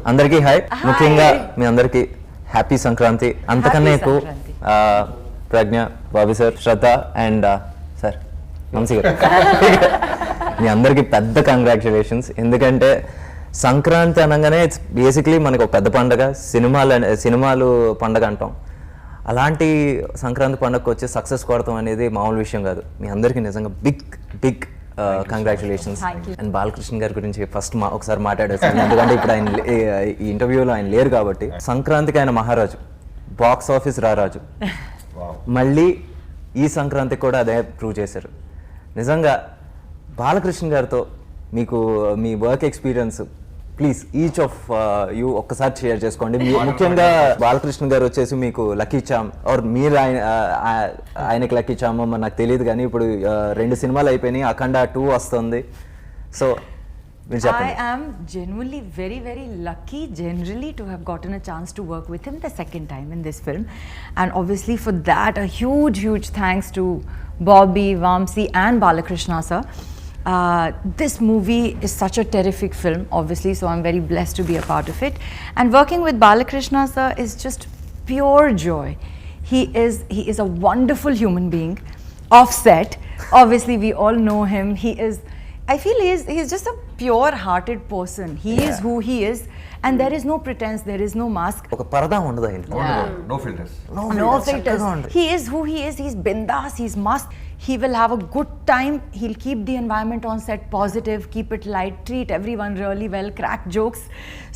అందరికీ హాయ్. ముఖ్యంగా మీ అందరికీ హ్యాపీ సంక్రాంతి. అంతకన్నా ఎక్కువ Pragna, Bobby sir, Shraddha and sir Vamsi garu మీ అందరికీ పెద్ద కంగ్రాచులేషన్స్. ఎందుకంటే సంక్రాంతి అనగానే ఇట్స్ బేసిక్లీ మనకు ఒక పెద్ద పండగ, సినిమాలు పండగ అంటాం. అలాంటి సంక్రాంతి పండుగకు వచ్చి సక్సెస్ కొడతాం అనేది మామూలు విషయం కాదు. మీ అందరికీ నిజంగా బిగ్ కంగ్రాచులేషన్స్. అండ్ బాలకృష్ణ గారి గురించి ఫస్ట్ ఒకసారి మాట్లాడేస్తాను, ఎందుకంటే ఇప్పుడు ఆయన ఈ ఇంటర్వ్యూలో ఆయన లేరు కాబట్టి. సంక్రాంతికి ఆయన మహారాజు, బాక్స్ ఆఫీస్ రారాజు. మళ్ళీ ఈ సంక్రాంతికి కూడా అదే ప్రూవ్ చేశారు. నిజంగా బాలకృష్ణ గారితో మీకు మీ work experience please each of you ఒక్కసారి షేర్ చేసుకోండి. ముఖ్యంగా బాలకృష్ణ గారు వచ్చేసి మీకు లక్కీ చామ్ ఆర్ మీరు ఆయనకి లక్కీ చామ్ నాకు తెలియదు, కానీ ఇప్పుడు 2 సినిమాలు అయిపోయినాయి, అఖండ 2 వస్తుంది. So I am genuinely very lucky generally to have gotten a chance to work with him the second time in this film, and obviously for that a huge thanks to Bobby, Vamsi and Balakrishna sir. This movie is such a terrific film obviously, so I'm very blessed to be a part of it, and working with Balakrishna sir is just pure joy. He is a wonderful human being. Offset, obviously we all know him. I feel he's just a pure-hearted person. He is who he is, and there is no pretense, there is no mask. ఒక పరదా ఉండదు ఆయన. No filters. No filters. He is who he is. He's bindas. He's masked. He will have a good time. He'll keep the environment on set positive, keep it light, treat everyone really well, crack jokes.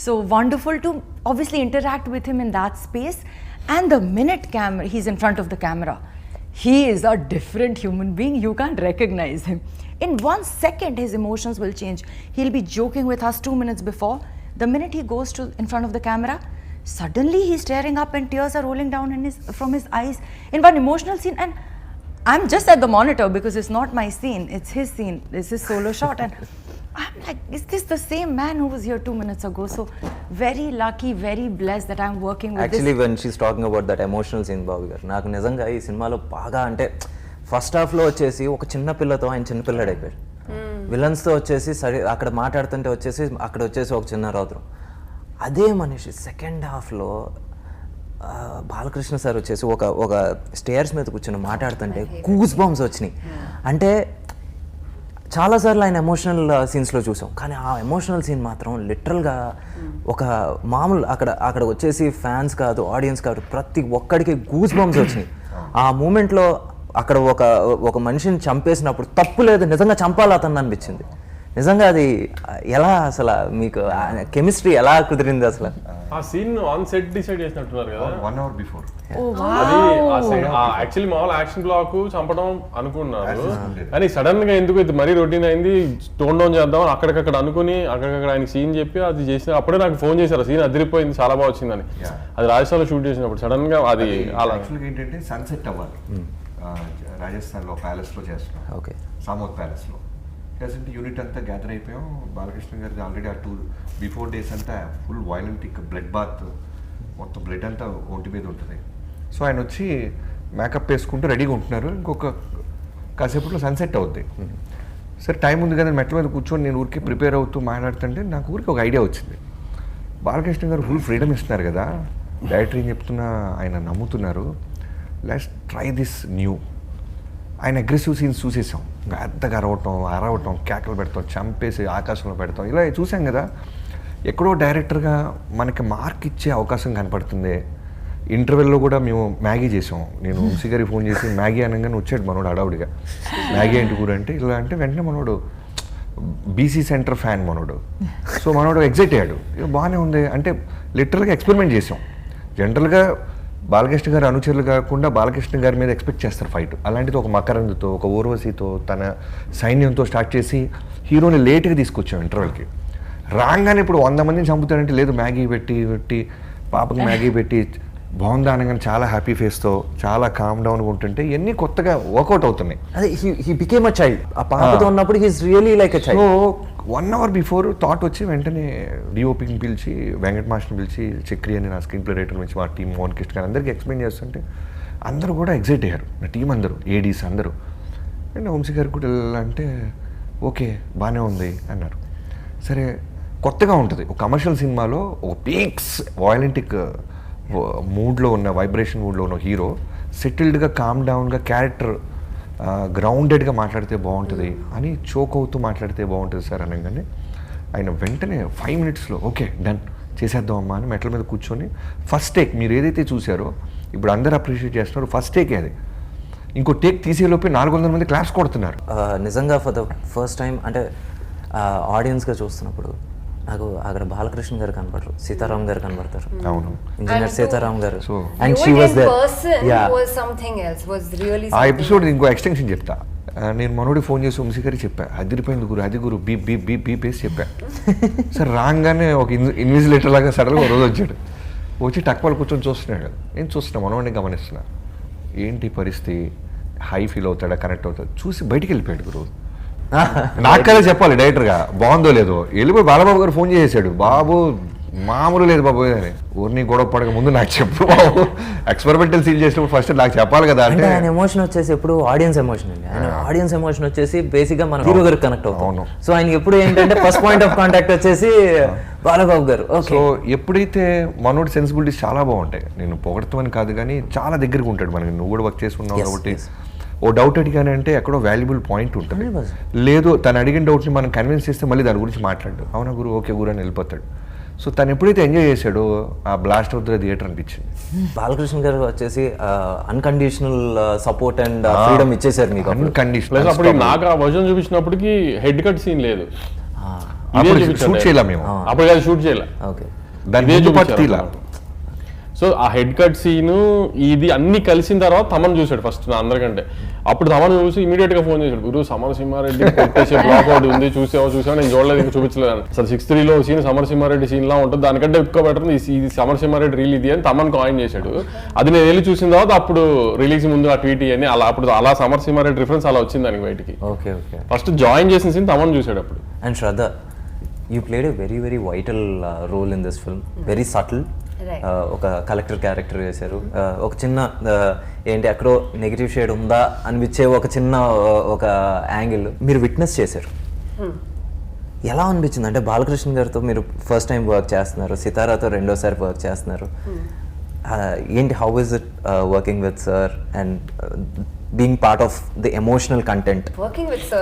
So wonderful to obviously interact with him in that space. And the minute he's in front of the camera, he is a different human being. You can't recognize him. In 1 second, his emotions will change. He'll be joking with us 2 minutes before. The minute he goes in front of the camera, suddenly he's tearing up and tears are rolling down from his eyes in one emotional scene. And I'm just at the monitor because it's not my scene, it's his scene, it's his solo shot. And I'm like, is this the same man who was here 2 minutes ago? So very lucky, very blessed that I'm working with Actually, when she's talking about that emotional scene, బాబు గారు, నాకు నిజంగా ఈ సినిమాలో బాగా అంటే first హాఫ్లో వచ్చేసి ఒక చిన్న పిల్లతో ఆయన చిన్నపిల్లడు అయిపోయాడు. విలన్స్తో వచ్చేసి సరే అక్కడ మాట్లాడుతుంటే వచ్చేసి అక్కడ వచ్చేసి ఒక చిన్న రౌద్రం. అదే మనిషి సెకండ్ హాఫ్లో బాలకృష్ణ సార్ వచ్చేసి ఒక స్టేర్స్ మీద కూర్చొని మాట్లాడుతుంటే గూస్ బంప్స్ వచ్చినాయి. అంటే చాలాసార్లు ఆయన ఎమోషనల్ సీన్స్లో చూసాం, కానీ ఆ ఎమోషనల్ సీన్ మాత్రం లిటరల్గా ఒక మామూలు అక్కడ వచ్చేసి ఫ్యాన్స్ కాదు, ఆడియన్స్ కాదు, ప్రతి ఒక్కడికి గూస్ బంప్స్ వచ్చినాయి. ఆ మూమెంట్లో అక్కడ ఒక మనిషిని చంపేసినప్పుడు తప్పు లేదు, నిజంగా చంపాలి అతను అనిపించింది. నిజంగా అది ఎలా అసలు మీకు కెమిస్ట్రీ ఎలా కుదిరింది అసలు? ఆ సీన్ ఆన్ సెట్ డిసైడ్ చేసినట్టున్నారు కదా 1 hour before. అది యాక్చువల్లీ మామూలు యాక్షన్ బ్లాక్ చంపడం అనుకున్నారు, కానీ సడన్ గా ఎందుకు ఇది మరీ రొటీన్ అయింది, టోన్ డౌన్ చేద్దాం అక్కడికక్కడ అనుకుని అక్కడికక్కడ ఆయన సీన్ చెప్పి అది చేసిన అప్పుడే నాకు ఫోన్ చేశారు, సీన్ అదిరిపోయింది చాలా బాగా వచ్చిందని. అది రాజస్థాన్ లో షూట్ చేసినప్పుడు సడన్ గా అది యాక్చువల్గా ఏంటంటే సన్సెట్ అవ్వాలి, రాజస్థాన్లో ప్యాలెస్లో చేస్తున్నాం. ఓకే, సామోత్ ప్యాలెస్లో చేస్తుంటే యూనిట్ అంతా గ్యాదర్ అయిపోయాం. బాలకృష్ణ గారికి ఆల్రెడీ ఆ 2 బిఫోర్ డేస్ అంతా ఫుల్ వైలెంట్ బ్లడ్ బాత్, మొత్తం బ్లడ్ అంతా ఒంటి మీద ఉంటుంది. సో ఆయన వచ్చి మేకప్ వేసుకుంటూ రెడీగా ఉంటున్నారు. ఇంకొక కాసేపట్లో సన్సెట్ అవుద్ది. సరే టైం ఉంది కదా, మెట్ల మీద కూర్చొని నేను ఊరికి ప్రిపేర్ అవుతూ మాట్లాడుతుంటే నాకు ఊరికి ఒక ఐడియా వచ్చింది. బాలకృష్ణ గారు ఫుల్ ఫ్రీడమ్ ఇస్తున్నారు కదా, డైరెక్టర్ ఏం చెప్తున్నా ఆయన నమ్ముతున్నారు, లెట్స్ ట్రై దిస్ న్యూ. ఆయన అగ్రెసివ్ సీన్స్ చూసేసాం, పెద్దగా అరవటం, కేకలు పెడతాం, చంపేసి ఆకాశంలో పెడతాం, ఇలా చూసాం కదా. ఎక్కడో డైరెక్టర్గా మనకి మార్క్ ఇచ్చే అవకాశం కనపడుతుంది. ఇంటర్వెల్లో కూడా మేము మ్యాగీ చేసాం. నేను వంశీ గారికి ఫోన్ చేసి మ్యాగీ అనగానే వచ్చాడు మనోడు అడావుడిగా, మ్యాగీ ఏంటి కూడా అంటే ఇలా అంటే వెంటనే మనోడు బీసీ సెంటర్ ఫ్యాన్ మనోడు. సో మనోడు ఎగ్జైట్ అయ్యాడు, బాగానే ఉంది అంటే లిటరల్గా ఎక్స్పెరిమెంట్ చేసాం. జనరల్గా బాలకృష్ణ గారి అనుచరులు కాకుండా బాలకృష్ణ గారి మీద ఎక్స్పెక్ట్ చేస్తారు ఫైట్. అలాంటిది ఒక మకరంద్తో, ఒక ఊర్వశితో, తన సైన్యంతో స్టార్ట్ చేసి హీరోని లేట్గా తీసుకొచ్చాం ఇంటర్వెల్కి. రాగానే ఇప్పుడు 100 మందిని చంపుతారంటే లేదు, మ్యాగీ పెట్టి పాపకి మ్యాగీ పెట్టి బాగుందా అనగానే చాలా హ్యాపీ ఫేస్తో చాలా కామ్ డౌన్గా ఉంటుంటే ఇవన్నీ కొత్తగా వర్కౌట్ అవుతున్నాయి. అదే హీ బికేమ్ అ చైల్డ్. ఆ పాపతో ఉన్నప్పుడు he is really like a child. So 1 hour before thought వచ్చి వెంటనే డిఓపిని పిలిచి, వెంకట్ మాస్టర్ని పిలిచి, చక్రి అని నా స్క్రీన్ ప్లే రైటర్ నుంచి మా టీం మోహన్ కృష్ణ గారు అందరికీ ఎక్స్ప్లెయిన్ చేస్తుంటే అందరూ కూడా ఎగ్జైట్ అయ్యారు, నా టీం అందరూ, ఏడీస్ అందరూ. అండ్ వంశీ గారు కూడా అంటే ఓకే బాగానే ఉంది అన్నారు. సరే కొత్తగా ఉంటుంది. ఒక కమర్షియల్ సినిమాలో ఒక పీక్స్ వాయలెంటిక్ మూడ్లో ఉన్న వైబ్రేషన్ మూడ్లో ఉన్న హీరో సెటిల్డ్గా కామ్ డౌన్గా క్యారెక్టర్ గ్రౌండెడ్గా మాట్లాడితే బాగుంటుంది అని చోక్ అవుతూ మాట్లాడితే బాగుంటుంది సార్ అనగానే ఆయన వెంటనే 5 minutesలో ఓకే డన్ చేసేద్దాం అమ్మా అని మెట్ల మీద కూర్చొని ఫస్ట్ టేక్ మీరు ఏదైతే చూసారో ఇప్పుడు అందరూ అప్రిషియేట్ చేస్తున్నారు, ఫస్ట్ టేకే అది. ఇంకో టేక్ తీసేలోపే 400 మంది క్లాస్ కొడుతున్నారు. నిజంగా ఫర్ ద ఫస్ట్ టైం అంటే ఆడియన్స్గా చూస్తున్నప్పుడు నాకు అక్కడ బాలకృష్ణ గారు కనపడరు, సీతారాం గారు కనపడతారు. అవును, ఇంజనీర్ సీతారాం గారు. So and she was there. ఆ ఎపిసోడ్ ఇంకో ఎక్స్టెన్షన్ చెప్తా. నేను మనోడి ఫోన్ చేసి వంశీ గారికి చెప్పా, అదిరిపోయింది గురు, అది గురు బీప్ బీప్ బీప్ బీప్ వేసి చెప్పా. సార్ రాగానే ఒక ఇన్విజిలేటర్ లాగా సడన్గా రోజు వచ్చాడు, వచ్చి టక్వాలు కూర్చొని చూస్తున్నాడు. నేను చూస్తున్నా, మనోడిని గమనిస్తున్నా, ఏంటి పరిస్థితి, హై ఫీల్ అవుతాడా, కనెక్ట్ అవుతాడు, చూసి బయటికి వెళ్ళిపోయాడు గురు. నాకు కదా చెప్పాలి డైరెక్టర్గా బాగుందో లేదో. వెళ్ళిపోయి బాలబాబు గారు ఫోన్ చేసేసాడు, బాబు మామూలు లేదు బాబు అని. ఊరిని గొడవ పడక ముందు నాకు చెప్పు బాబు, ఎక్స్పెరిమెంటల్ సీన్ చేసినప్పుడు ఫస్ట్ నాకు చెప్పాలి కదా అంటే. ఆయన ఎమోషన్ వచ్చేసి ఎప్పుడు ఆడియన్స్ ఎమోషన్ అండి. ఆయన ఆడియన్స్ ఎమోషన్ వచ్చేసి బేసిక్గా మన హీరో గారికి కనెక్ట్ అవుతాం. సో ఆయన ఎప్పుడు ఏంటంటే ఫస్ట్ పాయింట్ ఆఫ్ కాంటాక్ట్ వచ్చేసి బాలబాబు గారు. సో ఎప్పుడైతే మనోడి సెన్సిబిలిటీస్ చాలా బాగుంటాయి, నేను పొగడతామని కాదు కానీ చాలా దగ్గరగా ఉంటాడు మనకి. నువ్వు కూడా వర్క్ చేసుకున్నావు కాబట్టి ఓ డౌట్ అడిగానే అంటే ఎక్కడో వాల్యుబుల్ పాయింట్ ఉంటుంది. లేదు తను అడిగిన డౌట్ని మనం కన్విన్స్ చేస్తే మళ్ళీ దాని గురించి మాట్లాడు, అవునా గురు ఓకే గురు అని వెళ్ళిపోతాడు. సో తను ఎప్పుడైతే ఎంజాయ్ చేశాడో ఆ బ్లాస్ట్ ఆఫ్ ద థియేటర్ అనిపించింది. బాలకృష్ణ గారు వచ్చేసి అన్కండిషనల్ సపోర్ట్ అండ్ ఫ్రీడమ్ ఇచ్చేసారు మీకు. అన్కండిషనల్. అప్పుడు నాకు ఆ వర్జన్ చూపించినప్పటికీ హెడ్ కట్ సీన్ లేదు, షూట్ చేయలే మేము, అప్పుడు షూట్ చేయలే. ఓకే, దాని సో ఆ హెడ్ కట్ సీను ఇది అన్ని కలిసిన తర్వాత తమన్ చూసాడు ఫస్ట్ నా అందరికంటే. అప్పుడు తమన్ చూసి ఇమీడియట్ గా ఫోన్ చేశాడు, గురు సమరసింహారెడ్డి కొట్టేసే బ్లాక్ అవుట్ ఉంది, చూసావా నేను చూడలేదు, ఇంకా చూపించలేదు. అసలు 6:3లో సీన్ సమరసింహారెడ్డి సీన్ లా ఉంటుంది, దానికంటే ఎక్కువ బెటర్ ఇది సమరసింహారెడ్డి రీల్ ఇది అని తమన్ కాయిన్ చేశాడు. అది నేను వెళ్ళి చూసిన తర్వాత అప్పుడు రిలీజ్ ముందు ఆ ట్వీట్ అని అలా సమరసింహారెడ్డి రిఫరెన్స్ అలా వచ్చింది దానికి బయటికి. ఓకే ఓకే, ఫస్ట్ జాయిన్ చేసిన సీన్ తమన్ చూసాడు అప్పుడు. And Shraddha, you played a very very vital role in this film, very subtle. ఒక కలెక్టర్ క్యారెక్టర్ చేశారు. ఒక చిన్న ఏంటి అక్కడో నెగిటివ్ షేడ్ ఉందా అనిపించే ఒక చిన్న ఒక యాంగిల్ మీరు విట్నెస్ చేశారు. ఎలా అనిపించింది అంటే బాలకృష్ణ గారితో మీరు ఫస్ట్ టైం వర్క్ చేస్తున్నారు, సితారాతో రెండోసారి వర్క్ చేస్తున్నారు, ఏంటి how is it working with sir and being part of the emotional content? Working with sir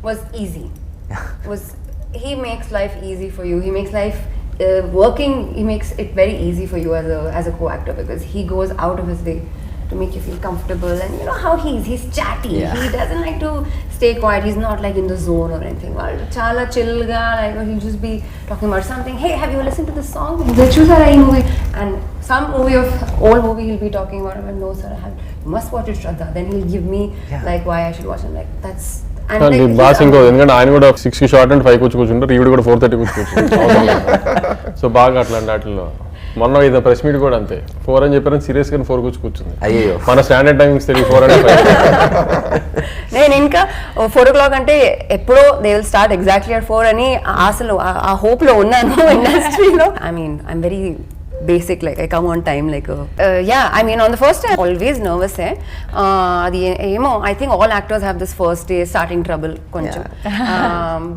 was easy. He makes life easy for you. He makes life he makes it very easy for you as a co-actor, because he goes out of his way to make you feel comfortable. And you know how he's chatty. Yeah. He doesn't like to stay quiet. He's not like in the zone or anything. Chala chill ga, like he'll just be talking about something. Hey, have you listened to this song? The Chusara movie, and some old movie he'll be talking about. I'm like, no sir, I have. You must watch it, Shraddha. Then he'll give me like why I should watch it. Like that's. Boss ఇంకో ఎందుకంటే ఆయన కూడా 6కి short and 5కి వచ్చి కూర్చుంటారు, ఈవిడ కూడా 4:30 కూర్చుంటారు. సో బాగా అట్లాంటి వాటిల్లో మొన్న ఇది ప్రెస్ మీట్ కూడా అంతే 4 అని చెప్పారని సీరియస్ గా 4 కూర్చుంది. అయ్యో, మన స్టాండర్డ్ టైమింగ్స్ 4 and 5. నేను ఇంకా 4 o'clock అంటే ఎప్పుడో they will start exactly at 4 అని ఆశలో ఆ హోప్ లో ఉన్నాను ఇండస్ట్రీలో. I mean I'm very basic, like I come on time, like yeah, I mean on the first day always nervous adi emo I think all actors have this first day starting trouble koncham,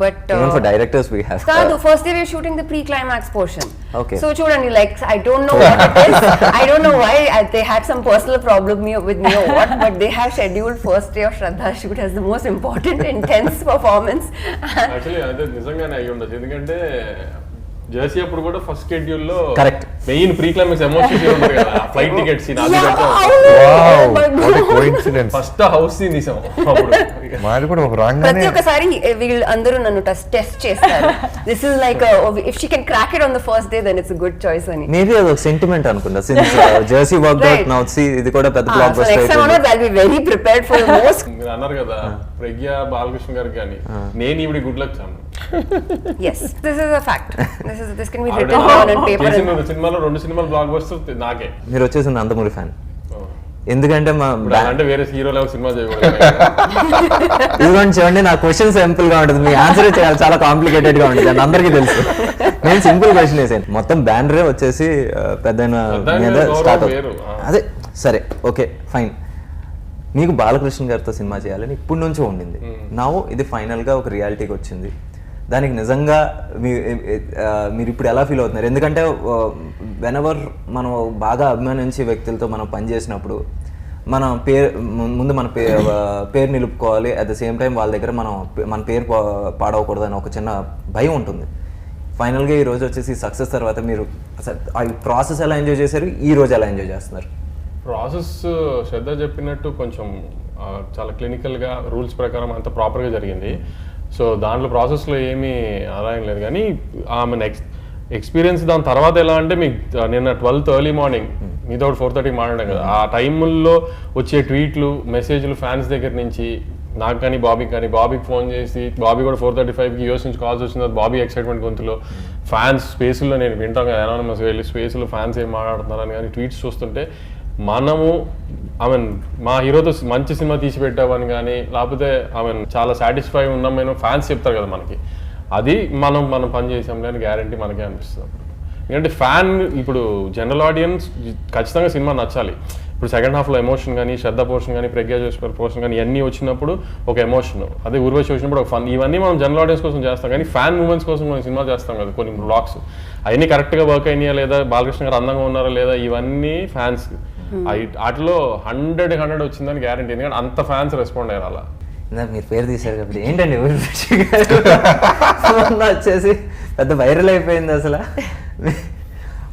but even for directors we have the first day we're shooting the pre-climax portion. Okay, so chudandi, like I don't know what it is. I don't know why they had some personal problem with me or what, but they have scheduled first day of Shraddha shoot as the most important intense performance. Actually ade nijangane ayi undadu ఎందుకంటే Jersey అప్పుడు కూడా first schedule లో correct main pre climax emotion scene ఉంటుంది కదా, flight ticket scene అది coincidence. First house scene తీసాం అప్పుడు. మాది కూడా ఒక రాంగానే ప్రతి ఒక్కసారి వీళ్ళు అందరూ నన్ను టెస్ట్ చేస్తారు. This is like if she can crack it on the first day then it's good choice అని. మేబీ అది ఒక సెంటిమెంట్ అనుకుంటా, since Jersey work out now see ఇది కూడా పెద్ద block buster next time I will be very prepared for the most. మీరు అన్నారు కదా ప్రజ్ఞ బాలకృష్ణ గారికి కానీ నేను ఈవిడ గుడ్ లక్ చాను. yes, this is a fact. This can be written down on paper. సినిమాలో 2 సినిమాలు బ్లాక్ బస్టర్ నాకే. మీరు వచ్చేసి నందమూరి ఫ్యాన్ ఎందుకంటే మా అంటే వేరే హీరో లెవెల్ సినిమా చేయకూడదు. ఇదిగోండి చూడండి, నా క్వశ్చన్ సింపుల్ గా ఉంటుంది, మీ ఆన్సర్ చాలా కాంప్లికేటెడ్ గా ఉంటుంది, అని అందరికీ తెలుసు. నేను సింపుల్ క్వశ్చన్ వేసాను, మొత్తం బ్యానరే వచ్చేసి పెద్దయిన మీద స్టార్ట్ అవుతుంది. అదే సరే ఓకే ఫైన్, మీకు బాలకృష్ణ గారితో సినిమా చేయాలని ఇప్పటి నుంచో ఉండింది, నా ఇది ఫైనల్ గా ఒక రియాలిటీకి వచ్చింది. దానికి నిజంగా మీరు ఇప్పుడు ఎలా ఫీల్ అవుతున్నారు? ఎందుకంటే వెనెవర్ మనం బాగా అభిమానించే వ్యక్తులతో మనం పనిచేసినప్పుడు మన ముందు మన పేరు నిలుపుకోవాలి, అట్ ద సేమ్ టైం వాళ్ళ దగ్గర మన పేరు పాడవకూడదు అని ఒక చిన్న భయం ఉంటుంది. ఫైనల్గా ఈ రోజు వచ్చేసి సక్సెస్ తర్వాత మీరు ఆ ప్రాసెస్ ఎలా ఎంజాయ్ చేశారు, ఈ రోజు ఎలా ఎంజాయ్ చేస్తున్నారు? ప్రాసెస్ శ్రద్ధ చెప్పినట్టు కొంచెం చాలా క్లినికల్గా రూల్స్ ప్రకారం అంత ప్రాపర్గా జరిగింది. సో దాంట్లో ప్రాసెస్లో ఏమీ ఆదాయం లేదు. కానీ ఆమె ఎక్స్పీరియన్స్ దాని తర్వాత ఎలా అంటే మీకు నిన్న 12th ఎర్లీ మార్నింగ్ మీతో 4:30 మాట్లాడాం కదా, ఆ టైముల్లో వచ్చే ట్వీట్లు మెసేజ్లు ఫ్యాన్స్ దగ్గర నుంచి నాకు కానీ బాబీకి ఫోన్ చేసి, బాబీ కూడా 4:35కి యూఎస్ నుంచి కాల్స్ వచ్చిన తర్వాత బాబీ ఎక్సైట్మెంట్ గొంతులో ఫ్యాన్స్ స్పేస్లో నేను వింటాం కదా అనానమస్ వెళ్ళి స్పేస్లో ఫ్యాన్స్ ఏం మాట్లాడుతున్నారని కానీ ట్వీట్స్ చూస్తుంటే మనము మా హీరోతో మంచి సినిమా తీసి పెట్టామని కానీ లేకపోతే చాలా సాటిస్ఫై ఉన్నాం మేము ఫ్యాన్స్ చెప్తారు కదా మనకి, అది మనం పని చేసాంలే అని గ్యారంటీ మనకే అనిపిస్తుంది. ఎందుకంటే ఫ్యాన్ ఇప్పుడు జనరల్ ఆడియన్స్ ఖచ్చితంగా సినిమా నచ్చాలి. ఇప్పుడు సెకండ్ హాఫ్లో ఎమోషన్ కానీ శ్రద్ధ పోర్షన్ కానీ ప్రజ్ఞా జోష్పల్ పోర్షన్ కానీ ఇవన్నీ వచ్చినప్పుడు ఒక ఎమోషన్, అదే ఊర్వశి వచ్చినప్పుడు ఒక ఫన్, ఇవన్నీ మనం జనరల్ ఆడియన్స్ కోసం చేస్తాం. కానీ ఫ్యాన్ మూమెంట్స్ కోసం మనం సినిమా చేస్తాం కదా, కొన్ని బ్లాగ్స్ అవన్నీ కరెక్ట్గా వర్క్ అయినాయా లేదా, బాలకృష్ణ గారు అందంగా ఉన్నారా లేదా, ఇవన్నీ ఫ్యాన్స్ వాటిలో 100 వచ్చిందని గ్యారంటీ. ఎందుకంటే అంత ఫ్యాన్స్ రెస్పాండ్ అయ్యారు. అలా మీరు పేరు తీశారు కాబట్టి ఏంటండి వచ్చేసి పెద్ద వైరల్ అయిపోయింది అసలు.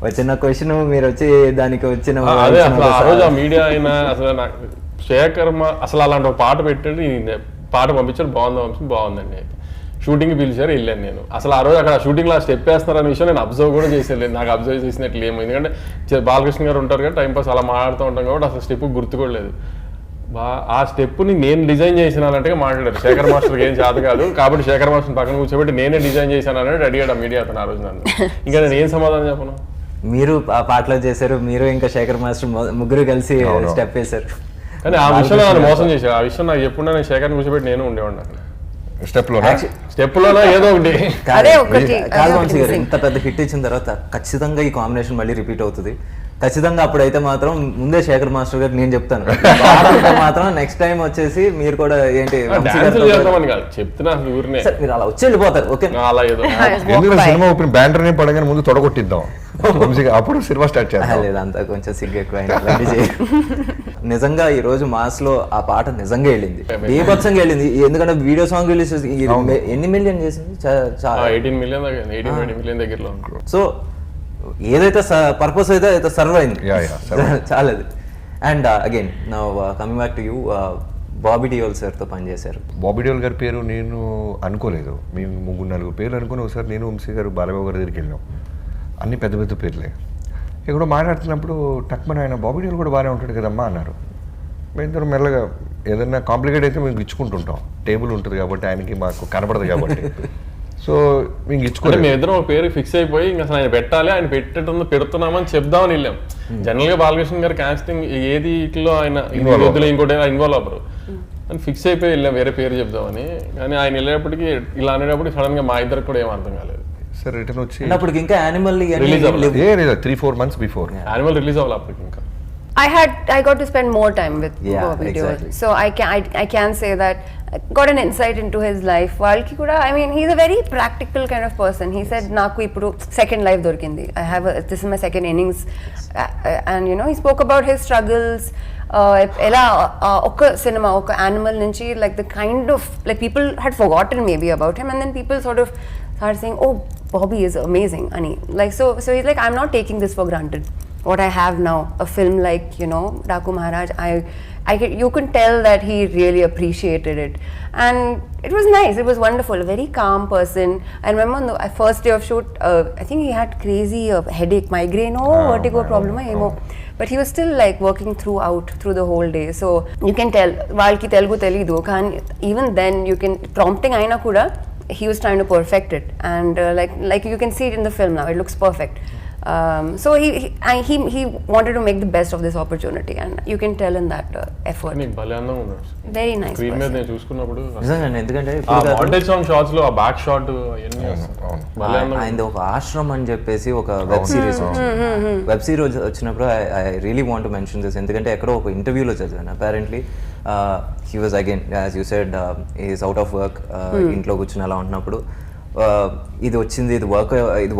వచ్చిన క్వశ్చన్ మీరు వచ్చి దానికి వచ్చిన అదే అసలు ఆ రోజు ఆ మీడియా అయినా అసలు నాకు శేఖర్ అసలు అలాంటి ఒక పాట పెట్టాడు, పాట పంపించాడు, బాగుందండి. షూటింగ్కి పిలిచారు, వెళ్ళాను నేను. అసలు ఆ రోజు అక్కడ షూటింగ్లో ఆ స్టెప్ వేస్తున్నారనే విషయం నేను అబ్జర్వ్ కూడా చేసేది, నాకు అబ్జర్వ్ చేసినట్లు ఏమో. ఎందుకంటే బాలకృష్ణ గారు ఉంటారు కదా టైంపాస్ అలా మాట్లాడుతూ ఉంటాం కాబట్టి అసలు స్టెప్ గుర్తుకోలేదు. ఆ స్టెప్ని నేను డిజైన్ చేసినానంటే మాట్లాడారు, శేఖర్ మాస్టర్కి ఏం చేత కాదు కాబట్టి శేఖర్ మాస్టర్ పక్కన కూర్చోబెట్టి నేనే డిజైన్ చేశాను అనేది అడిగాడు మీడియా అతను ఆ రోజు నన్ను. ఇంకా నేను ఏం సమాధానం చెప్పను? మీరు ఆ పాటలో చేశారు, మీరు ఇంకా శేఖర్ మాస్టర్ ముగ్గురు కలిసి స్టెప్ వేశారు. కానీ ఆ విషయంలో నన్ను మోసం చేశారు. ఆ విషయం నాకు ఎప్పుడు నేను శేఖర్ని కూర్చోబెట్టి నేను ఉండేవాడిని అక్కడ స్టెప్లోనే ఏదో ఒకటి. కాదు వంశీ గారు, ఇంత పెద్ద హిట్ ఇచ్చిన తర్వాత ఖచ్చితంగా ఈ కాంబినేషన్ మళ్ళీ రిపీట్ అవుతుంది. ఖచ్చితంగా అప్పుడైతే మాత్రం ముందే శేఖర్ మాస్టర్ గారు నేను చెప్తాను మాత్రం నెక్స్ట్ టైం వచ్చేసి మీరు కూడా ఏంటి చెప్తున్నా మీరు అలా వచ్చి వెళ్ళిపోతారు. ఓకే, అలా ఏదో సినిమా ఓపెన్ బ్యానర్ ని పడగానే ముందు తొడగొట్టిద్దాం, అప్పుడు సినిమా స్టార్ట్ చేయాలి. లేదంతా కొంచెం సిగ్గు ఎక్కువ. నిజంగా ఈ రోజు మాస్ లో ఆ పాట నిజంగా వెళ్ళింది, బీభత్సంగా వెళ్ళింది. ఎందుకంటే వీడియో సాంగ్ రిలీజ్ ఎన్ని మిలియన్ చేసింది? 18 మిలియన్ దగ్గరలో. సో ఏదైతే పర్పస్ అయితే సర్వ్ అయింది చాలా. And again now coming back to you, Bobby Deol సార్తో పనిచేశారు. బాబీ డియోల్ గారి పేరు నేను అనుకోలేదు, మేము 3-4 పేర్లు అనుకుని ఒకసారి నేను వంశీ గారు బాలబాబు గారి దగ్గరికి వెళ్ళాం. అన్ని పెద్ద పెద్ద పేర్లే. ఇక్కడ మాట్లాడుతున్నప్పుడు టక్మన్ ఆయన బాబీ డియోల్ కూడా బాగానే ఉంటాడు కదమ్మా అన్నారు. మేము మెల్లగా ఏదైనా కాంప్లికేట్ అయితే మేము ఇచ్చుకుంటుంటాం, టేబుల్ ఉంటుంది కాబట్టి ఆయనకి మాకు కనపడదు కాబట్టి. సో మేము ఇచ్చుకోవాలి, మేము ఇద్దరం ఒక పేరు ఫిక్స్ అయిపోయి ఇంకా అసలు ఆయన పెట్టాలి, ఆయన పెడుతున్నామని చెప్దామని వెళ్ళాం. జనరల్ గా బాలకృష్ణ గారు కాస్టింగ్ ఏది ఇట్లో ఆయన ఇంకోటి ఇన్వాల్వ్ అవ్వరు అని ఫిక్స్ అయిపోయి వెళ్ళాం వేరే పేరు చెప్దామని. కానీ ఆయన వెళ్ళేటప్పటికి ఇలా అనేటప్పుడు సడన్ గా మా ఇద్దరికి కూడా ఏం అర్థం కాలేదు. సార్ రిటర్న్ వచ్చి ఇంకా యానిమల్ రిలీజ్ అవ్వాలి, 3-4 months బిఫోర్ యానిమల్ రిలీజ్ అవ్వాలి అప్పటికి. ఇంకా I got to spend more time with Bobby Deol. So I can say that I got an insight into his life. Valki kuda, I mean, he's a very practical kind of person. He said, "Naku ippudu second life dorkindi. This is my second innings," and you know, he spoke about his struggles. Ela oka cinema, oka animal nunchi, like the kind of like people had forgotten maybe about him, and then people sort of started saying, "Oh, Bobby is amazing," ani like so he's like, "I'm not taking this for granted." What I have now, a film like, you know, Daku Maharaj, you can tell that he really appreciated it, and it was nice. It was wonderful. A very calm person. I remember on the first day of shoot, I think he had crazy headache, migraine, vertigo problem, but he was still like working through the whole day. So you can tell, Valki Telugu Telidu, even then you can prompting aina kuda, he was trying to perfect it, and like you can see it in the film now. It looks perfect. So he wanted to make the best of this opportunity, and you can tell in that effort. Very nice. Screen మీద నేను చూసుకున్నప్పుడు ఎందుకంటే montage song shots లో ఆ back shot ఆయన ఒక ఆశ్రమం అని చెప్పేసి ఒక వెబ్ సిరీస్ వచ్చినప్పుడు I really want to mention this. ఎందుకంటే ఎక్కడో ఒక ఇంటర్వ్యూలో చదివాను, apparently he was again as you said is out of work, ఇంట్లో కూర్చుని అలా ఉంటున్నప్పుడు ఇది వచ్చింది, ఇది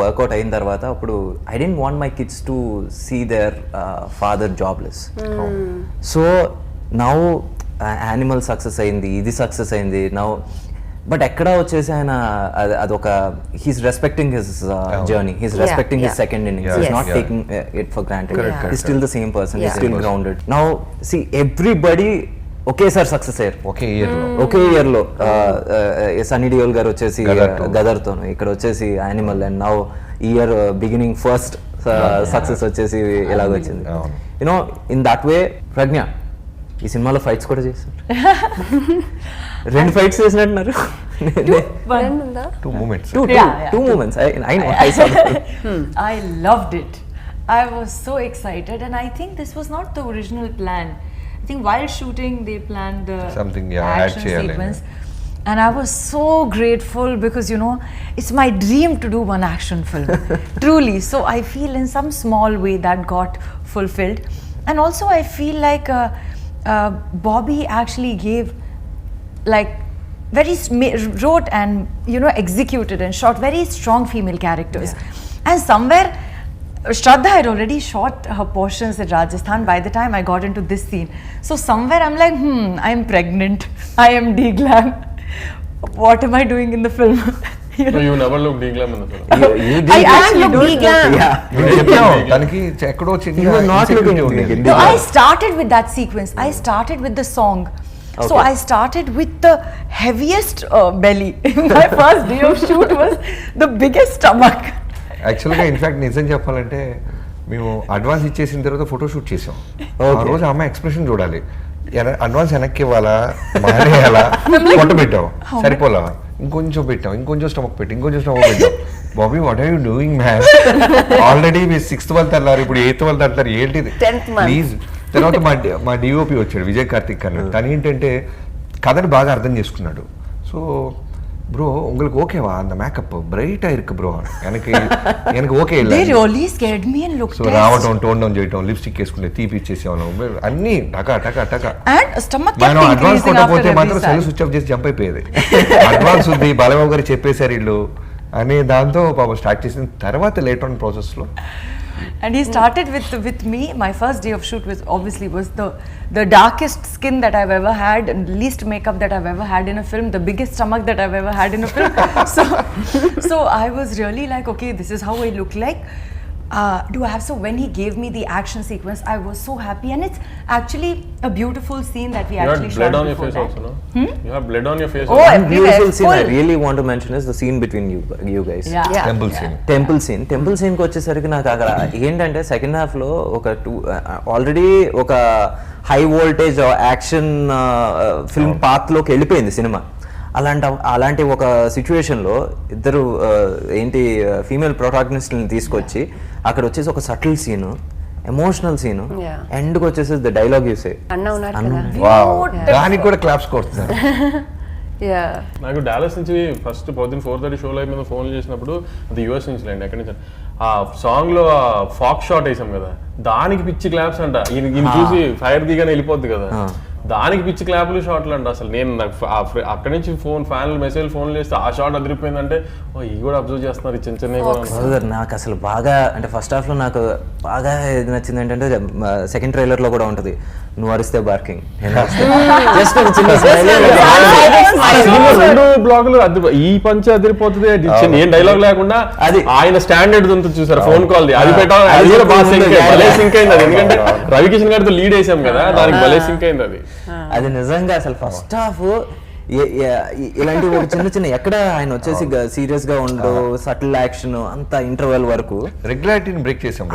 వర్కౌట్ అయిన తర్వాత అప్పుడు I didn't want my kids to see their father jobless. So now Animal success అయింది, ఇది సక్సెస్ అయింది నౌ, బట్ ఎక్కడ వచ్చేసి ఆయన అదొక he's respecting his journey, he's respecting his second innings, he's not taking it for granted, he's still the same person, he's still grounded. Now see everybody ఒకేసారి success అయ్యారు ఒకే ఇయర్ లో. సన్నీ డియోల్ గారు వచ్చేసి గదర్తో, ఇక్కడ వచ్చేసి animal, and now year beginning first success వచ్చేసి ఎలాగొచ్చింది. You know in that way ప్రజ్ఞ ఈ సినిమాలో ఫైట్స్ కూడా చేశారు. 2 ఫైట్స్ చేసినట్టున్నారు. 2 moments. Two moments. I know. I saw that. I loved it. I was so excited, and I think this was not the original plan. I think while shooting they planned the Something, action add sequence, and I was so grateful because you know it's my dream to do one action film. Truly. So I feel in some small way that got fulfilled, and also I feel like Bobby actually gave like wrote and executed and shot very strong female characters, and somewhere Shraddha had already shot her portions in Rajasthan by the time I got into this scene. So somewhere I'm like, I'm pregnant, I am D-glam, what am I doing in the film? No, you never look D-glam in the film. I actually look D-glam. You were not looking D-glam. No, I started with that sequence. I started with the song. So I started with the heaviest belly. My first day of shoot was the biggest stomach. యాక్చువల్గా in fact నిజం చెప్పాలంటే మేము advance ఇచ్చేసిన తర్వాత photoshoot చేసాం. ఆ రోజు అమ్మ ఎక్స్ప్రెషన్ చూడాలి, అడ్వాన్స్ వెనక్కి ఇవ్వాలా, మానేయాలా, పొట్ట పెట్టాం సరిపోలా, ఇంకొంచెం పెట్టాం, ఇంకొంచెం స్టమక్ పెట్టాం. Bobby what are you doing man, already మీరు 6th month అన్నారు, ఇప్పుడు 8th month అంటారు, ఏంటిది ప్లీజ్. తర్వాత మా డిఓపి వచ్చాడు విజయ్ కార్తిక్ అని, తను ఏంటంటే కథని బాగా అర్థం చేసుకున్నాడు. సో బ్రో உங்களுக்கு ஓகேவா அந்த மேக்கப் பிரைட்டா இருக்கு ப்ரோ, எனக்கு ఓకే இல்ல. They really scared me and looked. So రావటం, టోన్ డౌన్ చేయటం, లిప్స్టిక్ వేసుకుంటే తీపి ఇచ్చేసేవాళ్ళం అన్ని టకా టకా టకా. And stomach kept మనం అడ్వాన్స్ increasing after కొట్టకపోతే every మాత్రం సెల్ side. స్విచ్ ఆఫ్ చేసి జంప్ అయిపోయేది. అడ్వాన్స్ ఉంది బాలబాబు గారు చెప్పేశారు ఇల్లు అని దాంతో పాపం స్టార్ట్ చేసిన తర్వాత లేట్ ఆన్ ప్రాసెస్ లో. And he started with me. My first day of shoot was the darkest skin that I've ever had, and least makeup that I've ever had in a film, the biggest stomach that I've ever had in a film. So I was really like, okay, this is how I look like. So when he gave me the action sequence, I was so happy, and it's actually a beautiful scene that we actually shot. You had blood on your before face that. also, no? You have blood on your face. Oh, also. everywhere, Beautiful scene I full. really want to mention is the scene between you guys. Yeah. Temple scene temple సీన్కి వచ్చేసరికి నాకు అక్కడ ఏంటంటే second హాఫ్లో already ఒక high voltage action film పాత్లోకి వెళ్ళిపోయింది సినిమా. అలాంటి ఒక సిచ్యువేషన్లో ఇద్దరు ఏంటి ఫీమేల్ ప్రొటాగనిస్ట్ని తీసుకొచ్చి అక్కడ వచ్చేసి ఒక సటిల్ సీను, ఎమోషనల్ సీను, ఎండ్కి వచ్చేసి ద డైలాగ్ యూసే దానికి కూడా క్లాప్స్ కొడుతున్నారు. నాకు డాలస్ నుంచి ఫస్ట్ పొద్దున్న 4:30 షోలో మీద ఫోన్ చేసినప్పుడు అది యూఎస్ నుంచి లేండి, ఎక్కడి నుంచి ఆ సాంగ్ లో ఫాక్ షాట్ వేసాం కదా, దానికి పిచ్చి క్లాప్స్ అంట. ఈయన చూసి ఫైర్ దిగానే వెళ్ళిపోద్ది కదా, దానికి పిచ్చి క్లాపులు షాట్లు అంట. అసలు నేను అక్కడి నుంచి ఫ్యాన్లు మెసేజ్ ఫోన్లు చేస్తే ఆ షాట్ అదిరిపోయిందంటే ఇవి కూడా అబ్జర్వ్ చేస్తున్నారు చిన్న చిన్న. నాకు అసలు బాగా అంటే ఫస్ట్ హాఫ్ లో నాకు బాగా ఏది నచ్చింది ఏంటంటే సెకండ్ ట్రైలర్ లో కూడా ఉంటది, నువ్వు అరిస్తే బార్కింగ్, జస్ట్ రెండు బ్లాగులు ఈ పంచ అదిరిపోతుంది, ఏం డైలాగ్ లేకుండా అది ఆయన స్టాండర్డ్ ఉంటుంది చూసారు ఫోన్ కాల్ అది పెట్టాలి, అది కూడా బాగా సింక్ అయింది అది. ఎందుకంటే రవికిషన్ గారితో లీడ్ వేసాం కదా, దానికి భలే సింక్ అయింది అది. అది నిజంగా అసలు ఫస్ట్ హాఫ్ ఇలాంటి ఒక చిన్న ఎక్కడ ఆయన వచ్చేసి సీరియస్ గా ఉండు, సటిల్ యాక్షన్ అంతా ఇంటర్వెల్ వరకు రెగ్యులారిటీని బ్రేక్ చేసాం.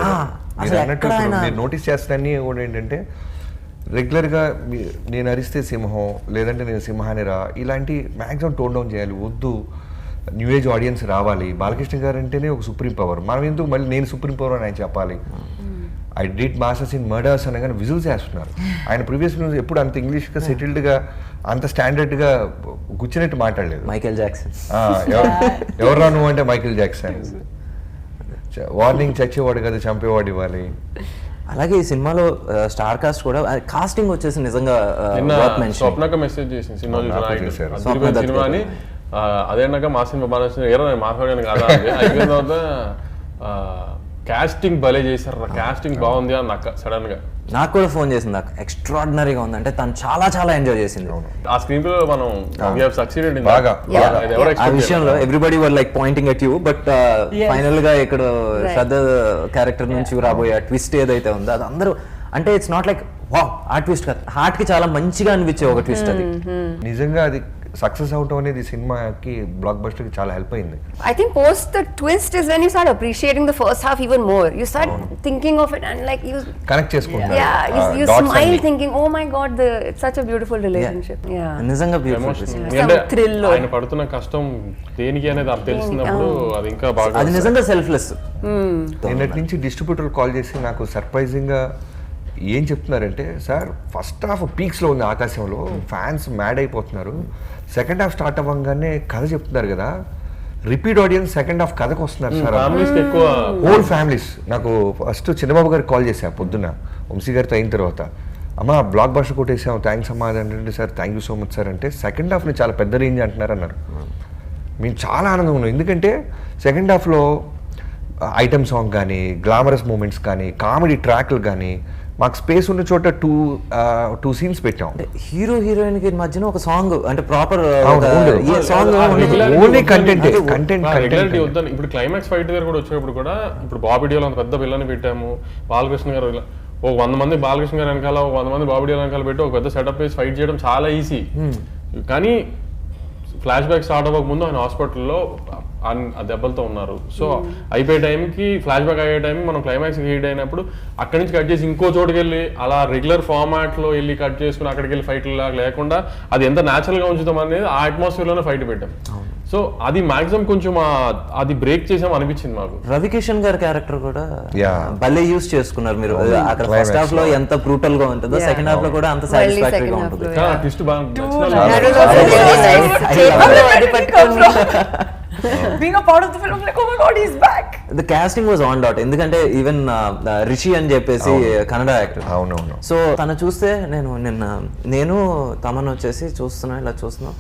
మీరు అన్నట్టు మీరు నోటీస్ చేస్తారని కూడా ఏంటంటే రెగ్యులర్గా నేను అరిస్తే సింహం, లేదంటే నేను సింహానిరా, ఇలాంటి మ్యాక్సిమం టోన్ డౌన్ చేయాలి, వద్దు న్యూ ఏజ్ ఆడియన్స్ రావాలి. బాలకృష్ణ గారు అంటేనే ఒక సుప్రీం పవర్, మనం ఎందుకు మళ్ళీ నేను సుప్రీం పవర్ అని ఆయన చెప్పాలి. I did masters in murders అనగానే విజువల్స్ వేస్తున్నారు. ఆయన ప్రీవియస్ న్యూస్ ఎప్పుడు అంత ఇంగ్లీష్గా సెటిల్డ్గా అంత స్టాండర్డ్గా గుచ్చినట్టు మాట్లాడలేదు. మైకేల్ జాక్సన్ ఎవరు నువ్వు అంటే మైకేల్ జాక్సన్, వార్నింగ్ చచ్చేవాడు కదా చంపేవాడు ఇవ్వాలి. అలాగే ఈ సినిమాలో స్టార్ కాస్ట్ కూడా కాస్టింగ్ వచ్చేసి నిజంగా స్వప్నక మెసేజ్ చేసింది సినిమా అని అదేనాక మా సినిమా బాగా నచ్చింది, ఏరా నేను మాట్లాడాను కదా అని అయిపోయిన తర్వాత కాస్టింగ్ భలే చేశారు, కాస్టింగ్ బాగుంది అని నాకు సడన్ గా. నాకు కూడా ఫోన్ చేసింది, నాకు ఎక్స్ట్రాడినరీగా ఉంది అంటే తను చాలా చాలా ఎంజాయ్ చేసింది ఆ స్క్రీన్ ప్లే మనం సక్సీడెడ్ బాగా. ఆ విషయంలో everybody were like pointing at you, but final గా ఇక్కడ శ్రద్ధ క్యారెక్టర్ నుంచి రాబోయే ట్విస్ట్ ఏదైతే ఉందో అది అందరూ అంటే ఇట్స్ నాట్ లైక్ వావ్ ఆ ట్విస్ట్ కాదు, హార్ట్ కి చాలా మంచిగా అనిపించే ఒక ట్విస్ట్ అది. నిజంగా అది సక్సెస్ అవటం అనేది సినిమాకి బ్లాక్ బస్టర్ కి చాలా హెల్ప్ అయింది. I think post the twist is when you start appreciating the first half even more. You start thinking of it and like you connect చేసుకుంటున్నారు. you smile thinking, oh my god, it's such a beautiful relationship. Yeah. నిజంగా emotion Some thrill. ఆయన పడుతున్న కష్టం దేనికి అనేది అది తెలిసినప్పుడు అది ఇంకా బాగా అది నిజంగా సెల్ఫ్లెస్. నిన్నటి నుంచి డిస్ట్రిబ్యూటర్ కాల్ చేసి నాకు సర్ప్రైజింగ్గా ఏం చెప్తున్నారంటే, సార్ ఫస్ట్ హాఫ్ పీక్స్లో ఉంది ఆకాశంలో, ఫ్యాన్స్ మ్యాడ్ అయిపోతున్నారు, సెకండ్ హాఫ్ స్టార్ట్ అవ్వగానే కథ చెప్తున్నారు కదా, రిపీట్ ఆడియన్స్ సెకండ్ హాఫ్ కథకు వస్తున్నారు సార్, ఫ్యామిలీస్కి ఎక్కువ హోల్ ఫ్యామిలీస్. నాకు ఫస్ట్ చిన్నబాబు గారికి కాల్ చేశా పొద్దున్న వంశీ గారితో అయిన తర్వాత, అమ్మ బ్లాక్ బస్టర్ కొట్టేసాం థ్యాంక్స్ అమ్మా అంటే, sir thank you so much sir అంటే, సెకండ్ హాఫ్ని చాలా పెద్ద రేంజ్ అంటున్నారు అన్నారు. మేము చాలా ఆనందంగా ఉన్నాం, ఎందుకంటే సెకండ్ హాఫ్లో ఐటమ్ సాంగ్ కానీ, గ్లామరస్ మూమెంట్స్ కానీ, కామెడీ ట్రాక్లు కానీ, మాకు స్పేస్ ఉన్న చోట టూ సీన్స్ పెట్టాం. హీరో హీరోయిన్ కి మధ్యన ఒక సాంగ్ అంటే proper song only content content వద్దని. ఇప్పుడు క్లైమాక్స్ ఫైట్ దగ్గర కూడా వచ్చేటప్పుడు కూడా ఇప్పుడు బాబిడియోలో అంత పెద్ద విల్లని పెట్టాము, బాలకృష్ణ గారు ఒక 100 మంది బాలకృష్ణ గారు వెనకాల, ఒక 100 మంది బాబిడియోల వెనకాల పెట్టి ఒక పెద్ద సెటప్ వేసి ఫైట్ చేయడం చాలా ఈజీ. కానీ ఫ్లాష్ బ్యాక్ స్టార్ట్ అవ్వక ముందు ఆయన హాస్పిటల్లో ఆ దెబ్బలతో ఉన్నారు. సో అయిపోయే టైంకి ఫ్లాష్ బ్యాక్ అయ్యే టైంకి మనం క్లైమాక్స్ హీట్ అయినప్పుడు అక్కడి నుంచి కట్ చేసి ఇంకో చోటుకి వెళ్ళి అలా రెగ్యులర్ ఫార్మాట్ లో వెళ్ళి కట్ చేసుకుని అక్కడికి వెళ్ళి ఫైట్ లాగా లేకుండా అది ఎంత న్యాచురల్ గా ఉంచుతాం అనేది ఆ అట్మాస్ఫియర్ లోనే ఫైట్ పెట్టాం. సో అది మాక్సిమం కొంచెం అది బ్రేక్ చేసాం అనిపించింది మాకు. రవికిషన్ గారి క్యారెక్టర్ కూడా భలే యూస్ చేసుకున్నారు మీరు. అక్కడ ఫస్ట్ హాఫ్ లో ఎంత బ్రూటల్ గా ఉంటుందో సెకండ్ హాఫ్ లో కూడా అంత సాటిస్ఫాక్టరీ గా ఉంటుంది. Twist Being a part of the film, like, oh my god, he's back. The casting was on dot. ఎందుకంటే ఈవెన్ రిషి అని చెప్పేసి కన్నడ యాక్టర్. అవునవును. సో తను చూస్తే నేను తమన్ వచ్చేసి ఇలా చూస్తున్నా,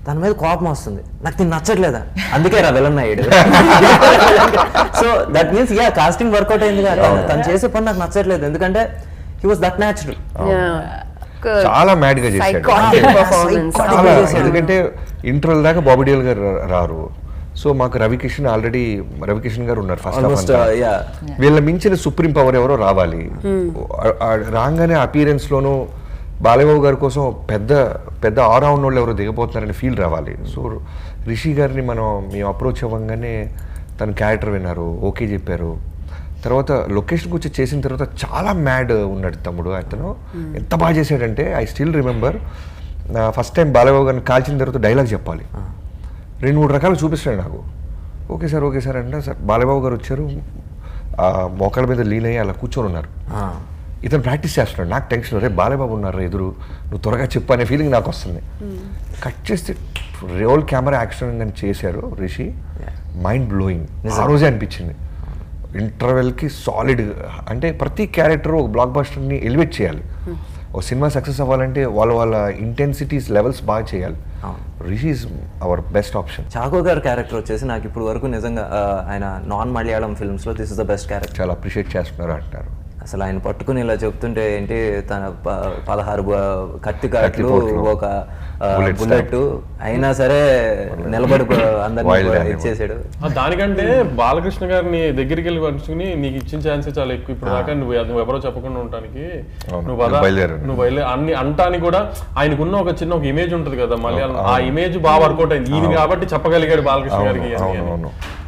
తన మీద కోపం వస్తుంది, నాకు తిని నచ్చట్లేదా, అందుకే రా విలన్ అయ్యాడు. So that means casting work out అయింది కదా, తను చేసే పని నాకు నచ్చట్లేదు, ఎందుకంటే హీ వాస్ దట్ న్యాచురల్. చాలా మ్యాడ్ గా చేశాడు, ఎందుకంటే ఇంటర్వెల్ దాకా బాబిడియల్ గారు రారు. సో మాకు రవికిషన్ గారు ఉన్నారు ఫస్ట్. వీళ్ళ మించిన సుప్రీం పవర్ ఎవరో రావాలి. రాగానే అపీరెన్స్ లోను బాలయ్యబాబు గారి కోసం పెద్ద పెద్ద ఆల్రౌండ్ వాళ్ళు ఎవరో దిగబోతున్నారని ఫీల్ రావాలి. సో రిషి గారిని మేము అప్రోచ్ అవ్వగానే తన క్యారెక్టర్ విన్నారు, ఓకే చెప్పారు. తర్వాత లొకేషన్కి వచ్చి చేసిన తర్వాత చాలా మ్యాడ్ ఉన్నాడు తమ్ముడు. అతను ఎంత బాగా చేశాడంటే, I still remember first time Balayyababu గారిని కాల్చిన తర్వాత డైలాగ్ చెప్పాలి, 2-3 రకాలు చూపిస్తాడు నాకు. ఓకే సార్ అంటే, సార్ బాలయ్యబాబు గారు వచ్చారు, మోకాళ్ళ మీద లీన్ అయ్యి అలా కూర్చొని ఉన్నారు, ఇతను ప్రాక్టీస్ చేస్తున్నాడు. నాకు టెన్షన్, రే బాలయ్యబాబు ఉన్నారు ఎదురు, నువ్వు త్వరగా చెప్పు అనే ఫీలింగ్ నాకు వస్తుంది. కట్ చేస్తే రోల్ కెమెరా యాక్షన్ అని చేశారు రిషి, మైండ్ బ్లోయింగ్. ఆ రోజే అనిపించింది ఇంటర్వెల్కి సాలిడ్. అంటే ప్రతి క్యారెక్టర్ ఒక బ్లాక్ బస్టర్ని ఎలివేట్ చేయాలి. ఒక సినిమా సక్సెస్ అవ్వాలంటే వాళ్ళ ఇంటెన్సిటీస్ లెవెల్స్ బాగా చేయాలి. Rishi is our best option. Chacko garu character వచ్చేసి నాకు ఇప్పుడు వరకు నిజంగా ఆయన నాన్ మలయాళం ఫిల్మ్స్లో this is the best character. చాలా అప్రిషియేట్ చేస్తున్నారు అంటారు. అసలు ఆయన పట్టుకుని ఇలా చెప్తుంటే ఏంటి, తన 16 కత్తి కాట్లు, ఒక బుల్లెట్ అయినా సరే నిలబడి అందరినీ ఇచ్చేసాడు. దానికంటే బాలకృష్ణ గారిని దగ్గరికి వెళ్ళి పంచుకుని నీకు ఇచ్చిన ఛాన్సే చాలా ఎక్కువ. ఇప్పుడు దాకా నువ్వు ఎవరో చెప్పకుండా ఉండటానికి నువ్వు బయలుదేరి అన్ని అంటానికి కూడా ఆయనకున్న ఒక చిన్న ఇమేజ్ ఉంటుంది కదా మలయాళం, ఆ ఇమేజ్ బాగా వర్కౌట్ అయింది ఈయన కాబట్టి చెప్పగలిగాడు బాలకృష్ణ గారికి.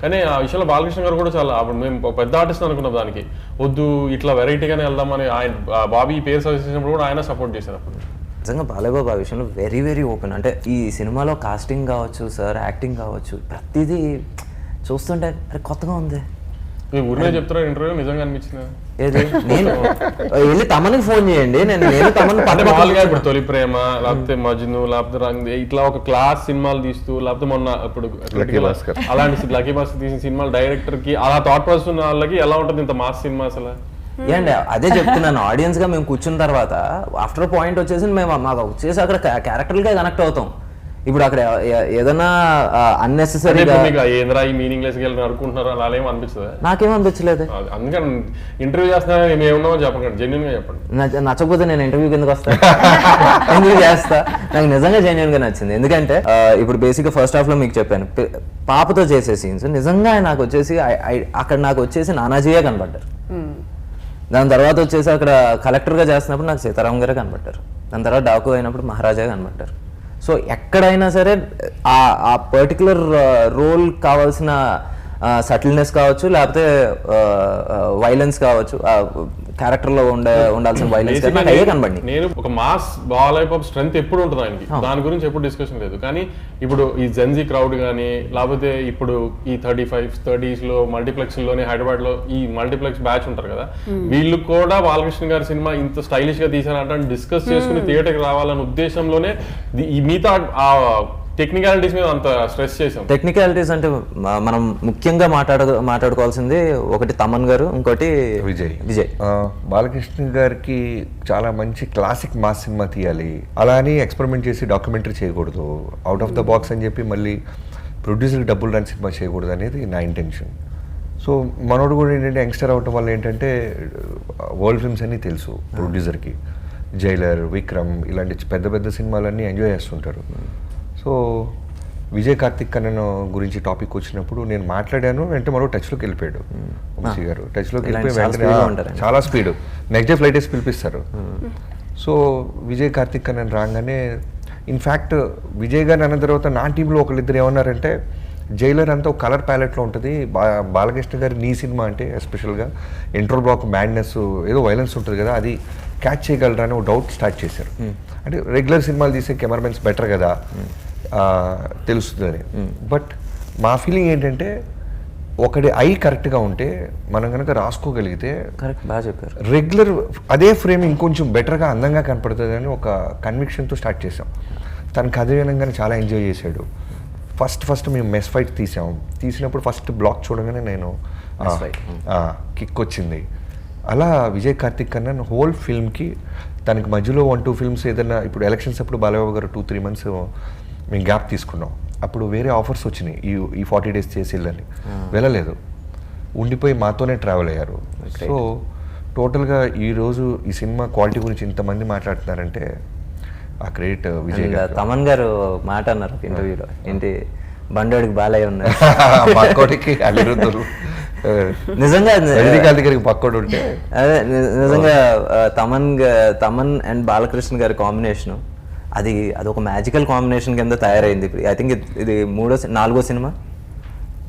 కానీ ఆ విషయంలో బాలకృష్ణ గారు కూడా చాలా, అప్పుడు మేము పెద్ద ఆర్టిస్ట్ అనుకున్నాం, దానికి వద్దు ఇట్లా వెరైటీగానే వెళ్దామని ఆయన బాబీ పేరు సజెస్ట్ చేసినప్పుడు కూడా ఆయన సపోర్ట్ చేశారు. అప్పుడు నిజంగా బాలయ్యబాబు ఆ విషయంలో వెరీ వెరీ ఓపెన్. అంటే ఈ సినిమాలో కాస్టింగ్ కావచ్చు, సార్ యాక్టింగ్ కావచ్చు, ప్రతిదీ చూస్తుంటే అరే కొత్తగా ఉంది. ఊరినే చెప్తారా ఇంటర్వ్యూ, నిజంగా అనిపించింది. ఏది నేను వెళ్ళి తమనికి ఫోన్ చేయండి, నేను తమను మామూలుగా ఇప్పుడు తొలి ప్రేమ, లేకపోతే మజ్ను, లేకపోతే రంగ్, ఇట్లా ఒక క్లాస్ సినిమాలు తీస్తూ, లేకపోతే మొన్న ఇప్పుడు అలాంటి లక్కీ భాస్కర్ తీసిన సినిమాలు డైరెక్టర్ కి అలా థాట్ ప్రాసెస్ ఉన్న వాళ్ళకి ఎలా ఉంటుంది ఇంత మాస్ సినిమా అసలు? ఏండి అదే చెప్తున్నాను, ఆడియన్స్ గా మేము కూర్చున్న తర్వాత ఆఫ్టర్ పాయింట్ వచ్చేసి మేము మాకు వచ్చేసి అక్కడ క్యారెక్టర్లకే కనెక్ట్ అవుతాం. ఇప్పుడు అక్కడ ఏదైనా అంటే అన్నెసెసరీగా ఇప్పుడు మీకు ఏంద్రా ఈ మీనింగ్లెస్ గా అనుకుంటున్నారు అలా ఏం అనిపిస్తుంది? నాకేం అనిపించలేదు. అందుకని ఇంటర్వ్యూ చేస్తున్నా మేము ఏమున్నామో చెప్పండి, జెన్యున్ గా చెప్పండి. నచ్చకపోతే నేను ఇంటర్వ్యూకి ఎందుకు వస్తా, ఎందుకు చేస్తా? నాకు నిజంగా జెన్యున్ గా నచ్చింది. ఎందుకంటే ఇప్పుడు బేసిక్గా ఫస్ట్ హాఫ్ లో మీకు చెప్పాను, పాపతో చేసే సీన్స్ నిజంగా నాకు వచ్చేసి అక్కడ నాకు వచ్చేసి నానాజీయే కనబడ్డారు. దాని తర్వాత వచ్చేసి అక్కడ కలెక్టర్గా చేస్తున్నప్పుడు నాకు సీతారాం గారే కనబడ్డారు. దాని తర్వాత డాకు అయినప్పుడు మహారాజా కనబడ్డారు. సో ఎక్కడైనా సరే ఆ పర్టికులర్ రోల్ కావాల్సిన సటిల్నెస్ కావచ్చు, లేకపోతే వైలెన్స్ కావచ్చు, క్యారెక్టర్లో ఉండాల్సిన వైలెన్స్ అయ్యే కనబడి. నేను ఒక మాస్ బాలయ్య స్ట్రెంత్ ఎప్పుడు ఉంటుంది ఆయనకి, దాని గురించి ఎప్పుడు డిస్కషన్ లేదు. కానీ ఇప్పుడు ఈ జెన్జీ క్రౌడ్ కానీ, లేకపోతే ఇప్పుడు ఈ 35s 30s లో మల్టీప్లెక్స్ లోనే హైదరాబాద్ లో ఈ మల్టీప్లెక్స్ బ్యాచ్ ఉంటారు కదా, వీళ్ళు కూడా బాలకృష్ణ గారి సినిమా ఇంత స్టైలిష్ గా తీసారంటే డిస్కస్ చేసుకుని థియేటర్కి రావాలనే ఉద్దేశంలోనే ఈ మిగతా టెక్నికాలిటీస్ మీద అంత స్ట్రెస్ చేసాం. టెక్నికాలిటీస్ అంటే మనం ముఖ్యంగా మాట్లాడుకోవాల్సింది ఒకటి తమన్ గారు, ఇంకోటి విజయ్. బాలకృష్ణ గారికి చాలా మంచి క్లాసిక్ మాస్ సినిమా తీయాలి, అలా అని ఎక్స్పెరిమెంట్ చేసి డాక్యుమెంటరీ చేయకూడదు, అవుట్ ఆఫ్ ద బాక్స్ అని చెప్పి మళ్ళీ ప్రొడ్యూసర్కి డబ్బులు రాని సినిమా చేయకూడదు అనేది నా ఇంటెన్షన్. సో మనోడు కూడా ఏంటంటే యంగ్స్టర్ అవటం వల్ల ఏంటంటే వరల్డ్ ఫిల్మ్స్ అన్నీ తెలుసు ప్రొడ్యూసర్కి, జైలర్, విక్రమ్ ఇలాంటి పెద్ద పెద్ద సినిమాలన్నీ ఎంజాయ్ చేస్తుంటారు. సో విజయ్ కార్తిక్ కన్నన్ గురించి టాపిక్ వచ్చినప్పుడు నేను మాట్లాడాను, వెంటనే మరో టచ్లోకి వెళ్ళిపోయాడు వంశీ గారు. టచ్లోకి వెళ్ళిపోయి వెంటనే చాలా స్పీడ్, నెక్స్ట్ డే ఫ్లైట్ వేసి పిలిపిస్తారు. సో విజయ్ కార్తిక్ కన్నన్ రాగానే, ఇన్ఫ్యాక్ట్ విజయ్ గారిని అన్న తర్వాత నా టీంలో ఒకళ్ళిద్దరు ఏమన్నారంటే, జైలర్ అంతా ఒక కలర్ ప్యాలెట్లో ఉంటుంది, బాలకృష్ణ గారి నీ సినిమా అంటే ఎస్పెషల్గా ఇంట్రో బ్లాక్ మ్యాడ్నెస్ ఏదో వైలెన్స్ ఉంటుంది కదా, అది క్యాచ్ చేయగలరా అని ఒక డౌట్ స్టార్ట్ చేశారు. అంటే రెగ్యులర్ సినిమాలు తీసే కెమెరామెన్స్ బెటర్ కదా తెలుస్తుందని. బట్ మా ఫీలింగ్ ఏంటంటే ఒకటి ఐ కరెక్ట్గా ఉంటే మనం కనుక రాసుకోగలిగితే కరెక్ట్, బాగా చెప్పారు, రెగ్యులర్ అదే ఫ్రేమ్ ఇంకొంచెం బెటర్గా అందంగా కనపడుతుంది అని ఒక కన్విక్షన్తో స్టార్ట్ చేసాం. తను కథ వినంగానే చాలా ఎంజాయ్ చేశాడు. ఫస్ట్ మేము మెస్ ఫైట్ తీసినప్పుడు ఫస్ట్ బ్లాక్ చూడగానే నేను కిక్ వచ్చింది. అలా విజయ్ కార్తిక్ కన్నా హోల్ ఫిల్మ్కి తనకి మధ్యలో 1-2 ఫిల్మ్స్ ఏదైనా, ఇప్పుడు ఎలక్షన్స్ అప్పుడు బాలయ్య గారు 2-3 months మేము గ్యాప్ తీసుకున్నాం. అప్పుడు వేరే ఆఫర్స్ వచ్చినాయి, ఈ 40 days చేసి వెళ్ళని, వెళ్ళలేదు, ఉండిపోయి మాతోనే ట్రావెల్ అయ్యారు. సో టోటల్గా ఈరోజు ఈ సినిమా క్వాలిటీ గురించి ఇంతమంది మాట్లాడుతున్నారంటే ఆ క్రెడిట్ విజయ్ గారు. తమన్ గారు మాట అన్నారు ఇంటర్వ్యూలో, ఏంటి బండోడికి బాలయ్య ఉన్నారు, పక్కోడికి అనిరుద్ధులు, నిజంగా దగ్గరికి పక్కోడు ఉంటే అదే నిజంగా తమన్ అండ్ బాలకృష్ణ గారి కాంబినేషన్ అది ఒక మ్యాజికల్ కాంబినేషన్ కింద తయారైంది. ఐ థింక్ ఇది 4వ సినిమా,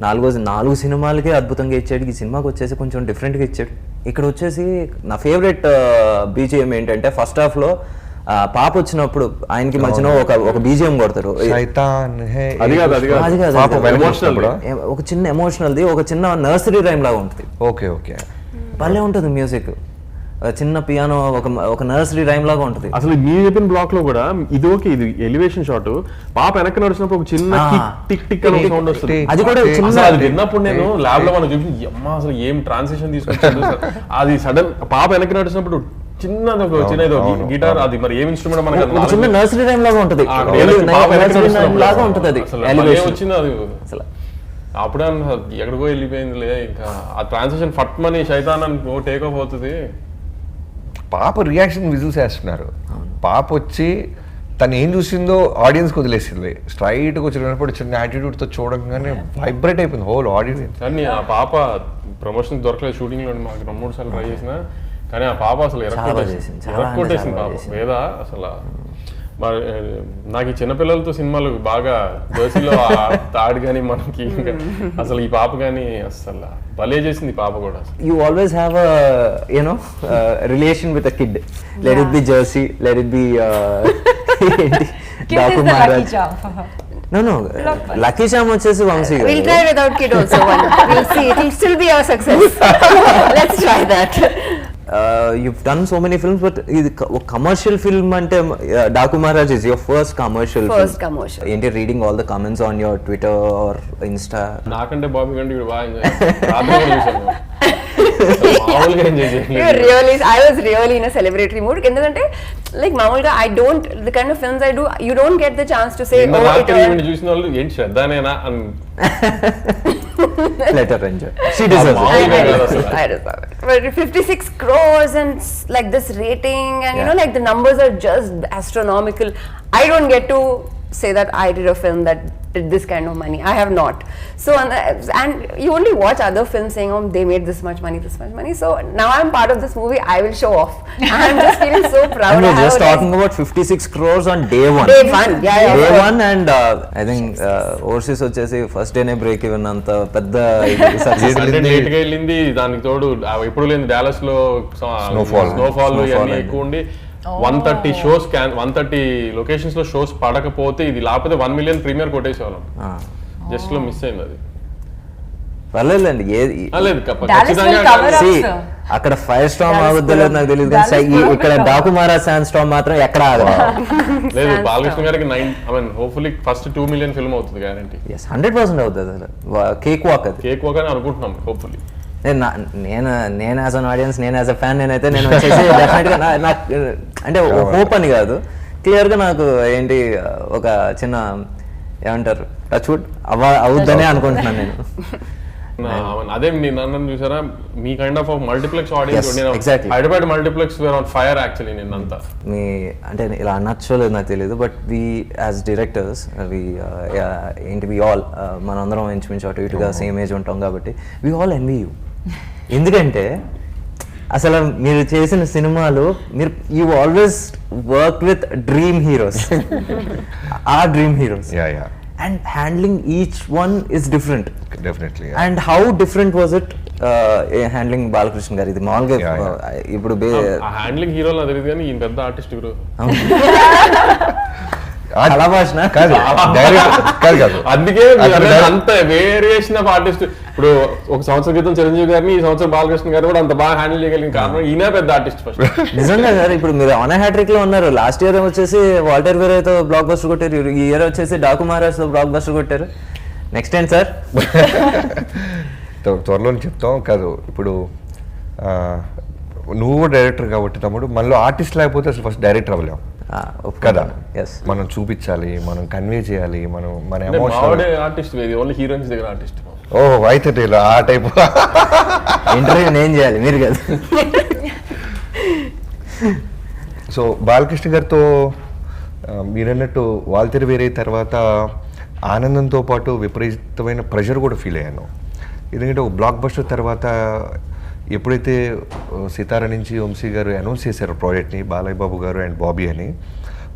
4 సినిమాలకే అద్భుతంగా ఇచ్చాడు. ఈ సినిమాకి వచ్చేసి కొంచెం డిఫరెంట్గా ఇచ్చాడు. ఇక్కడ వచ్చేసి నా ఫేవరెట్ బీజిఎం ఏంటంటే ఫస్ట్ హాఫ్లో పాప వచ్చినప్పుడు ఆయనకి మధ్యన ఒక బీజిఎం కొడతారు, ఒక చిన్న ఎమోషనల్ది, ఒక చిన్న నర్సరీ రైమ్ లాగా ఉంటుంది. ఓకే భలే ఉంటుంది మ్యూజిక్, చిన్న పియానో, ఒక నర్సరీ రైమ్ లాగా ఉంటుంది. అసలు మీరు చెప్పిన బ్లాక్ లో కూడా ఇది ఎలివేషన్ షాట్, పాప వెనక్కి నడిచినప్పుడు ఒక చిన్న టిక్ టిక్ అని సౌండ్ వస్తుంది. అది కూడా అది విన్నప్పుడు నేను ల్యాబ్ లో మనం చూసి అమ్మా అసలు ఏం ట్రాన్సిషన్ తీసుకొచ్చాడు. అది సడన్ పాప వెనక్కి నడిచినప్పుడు చిన్న గిటార్, అది మరి ఏం ఇన్స్ట్రుమెంట్ మనకు చిన్న నర్సరీ రైమ్ లాగా ఉంటుంది, లాగా ఉంటుంది. అది వచ్చింది, అది అసలు అప్పుడే ఎక్కడికో వెళ్ళిపోయిందిలే. ఇంకా ఆ ట్రాన్సిషన్ ఫట్ మనీ శైతాన్ అని టేక్ ఆఫ్ అవుతుంది. పాప రియాక్షన్ విజిల్స్ వేస్తున్నారు. పాప వచ్చి తను ఏం చూసిందో ఆడియన్స్కి వదిలేసింది, స్ట్రైట్గా వచ్చినప్పుడు చిన్న యాటిట్యూడ్తో చూడగానే వైబ్రేట్ అయిపోయింది హోల్ ఆడియన్స్. కానీ ఆ పాప ప్రమోషన్ దొరకలేదు, షూటింగ్లో మాకు 2-3 సార్లు ట్రై చేసిన, కానీ ఆ పాప అసలు ఎరక్కొట్టేసింది పాప వేద. అసలు నాకు ఈ చిన్నపిల్లలతో సినిమాలు బాగా జర్సీలో తాడు కానీ మనకి అసలు ఈ పాప కానీ అసలు భలే చేసింది పాప కూడా. You always have relation with a kid, let it be Jersey, let it be Daaku Maharaj. No, Lucky Charm వచ్చేసి వంశీ గారు. We'll try without kid also. We'll see. It will still be our success. Let's try that. You've done so many films, but ఇది commercial film అంటే Daku Maharaj is your first commercial First film. commercial. ఏంటి reading all the comments on your Twitter or Insta? నాకంటే బాబీ కంటే ఇప్పుడు బాగా enjoy చేశాను. మామూలుగా enjoy చేశాను. I was really in a celebratory mood. ఎందుకంటే like Mamulga, I don't, the kind of films I do, you don't get the chance to say, నిన్న oh, it రాత్రి all, ఈవెంట్ చూసిన వాళ్ళు ఏంటి శ్రద్ధనేనా అని Let her enjoy. She deserves I it. deserve it. I deserve it. But 56 crores and like this rating, and you know, Yeah. like the numbers are just astronomical. I don't get to say that I did a film that did this kind of money. I have not. So, and you only watch other films saying, oh, they made this much money, this much money. So now I'm part of this movie, I will show off. I'm just feeling so proud. And we're I just have, talking about 56 crores on day one. Day one, yeah, yeah. Day one, and I think overseas వచ్చేసి first డేనే break even అంత పెద్ద success అంటే late గా వెళ్ళింది, దానికి తోడు ఎప్పుడు లేని డాలస్ లో Snowfall ఇవన్నీ ఎక్కువ ఉండి 130 షోస్ 130 లొకేషన్స్ లో షోస్ పడకపోతే ఇది లేకపోతే 1 మిలియన్ ప్రీమియర్ కొట్టేసేవాళ్ళం. జస్ట్ లో మిస్ అయింది అది. పర్లేదండి ఏది లేదు Dallas will cover up, See, sir. అక్కడ ఫైర్ స్టామ్ ఆగుద్దో లేదు నాకు తెలియదు కానీ ఇక్కడ డాకుమారా శాండ్ స్టామ్ మాత్రం ఎక్కడ ఆగదు. లేదు బాలకృష్ణ గారికి 9 I mean hopefully first 2 million film అవుతుంది గ్యారంటీ. 100% అవుతుంది అసలు కేక్ వాక్ అది. కేక్ వాక్ అని అనుకుంటున్నాం హోప్ఫుల్లీ. నేను యాజ్ అన్ ఆడియన్స్, నేను యాజ్ అ ఫ్యాన్, నేనైతే నేను వచ్చేసి డెఫినెట్గా నాకు అంటే హోప్ అని కాదు, క్లియర్గా నాకు ఏంటి ఒక చిన్న ఏమంటారు టచ్వుడ్ అవుద్దనే అనుకుంటున్నాను నేను. అదే నన్ను చూసారా మీ kind of multiplex audience Yes, exactly. Hyderabad multiplex were on fire actually నిన్నంతా. మీ అంటే ఇలా అనొచ్చో లేదు నాకు తెలియదు, బట్ వి యాజ్ డైరెక్టర్స్ ఏంటి వి ఆల్ మనందరం ఇంచుమించు అటు ఇటుగా సేమ్ ఏజ్ ఉంటాం కాబట్టి వి ఆల్ ఎన్వీ యూ. ఎందుకంటే అసలు మీరు చేసిన సినిమాలు మీరు you always work with dream heroes, ఆ dream heroes, yeah and handling each one is different. Definitely. And how different was it handling Balakrishna garu? ఇది మామూలుగా ఇప్పుడు ఆ హ్యాండ్లింగ్ హీరోలు నాకు తెలియదు కానీ ఈయన పెద్ద ఆర్టిస్ట్ గురు. కళా భాషణ కాదు కాదు అందుకే అంత వేరియేషన్ ఆఫ్ ఆర్టిస్ట్. ఇప్పుడు ఒక సంవత్సరం క్రితం చిరంజీవి గారిని, ఈ సంవత్సరం బాలకృష్ణ గారు కూడా అంత బాగా హ్యాండిల్ చేయగలిగిన కారణం ఈయన పెద్ద ఆర్టిస్ట్ ఫస్ట్. నిజంగా సార్, ఇప్పుడు మీరు ఆన్ హ్యాట్రిక్ లో ఉన్నారు. లాస్ట్ ఇయర్ వచ్చేసి వాల్టర్ వేరేతో బ్లాక్ బస్టర్ కొట్టారు, ఈ ఇయర్ వచ్చేసి డాకు మహారాజ్ తో బ్లాక్ బస్టర్ కొట్టారు. నెక్స్ట్ ఏంటి సార్? త్వరలో చెప్తాం. కాదు ఇప్పుడు నువ్వు డైరెక్టర్ కాబట్టి తమ్ముడు, మనలో ఆర్టిస్ట్ లేకపోతే అసలు ఫస్ట్ డైరెక్టర్ అవ్వలేము కదా. మనం చూపించాలి, మనం కన్వే చేయాలి, మనం మన ఎమోషన్. ఆర్టిస్ట్ ఓన్లీ హీరోయిన్స్ దగ్గర ఆర్టిస్ట్. ఓహో అయితే ఆ టైప్ ఇంటర్వ్యూ నేను చేయాలి, మీరు కదా. సో బాలకృష్ణ గారితో మీరన్నట్టు వాల్తెర వేరే తర్వాత ఆనందంతో పాటు విపరీతమైన ప్రెషర్ కూడా ఫీల్ అయ్యాను. ఎందుకంటే ఒక బ్లాక్ బస్టర్ తర్వాత ఎప్పుడైతే సితార నుంచి వంశీ గారు అనౌన్స్ చేశారు ప్రాజెక్ట్ని, బాలయ్య బాబు గారు అండ్ బాబీ అని,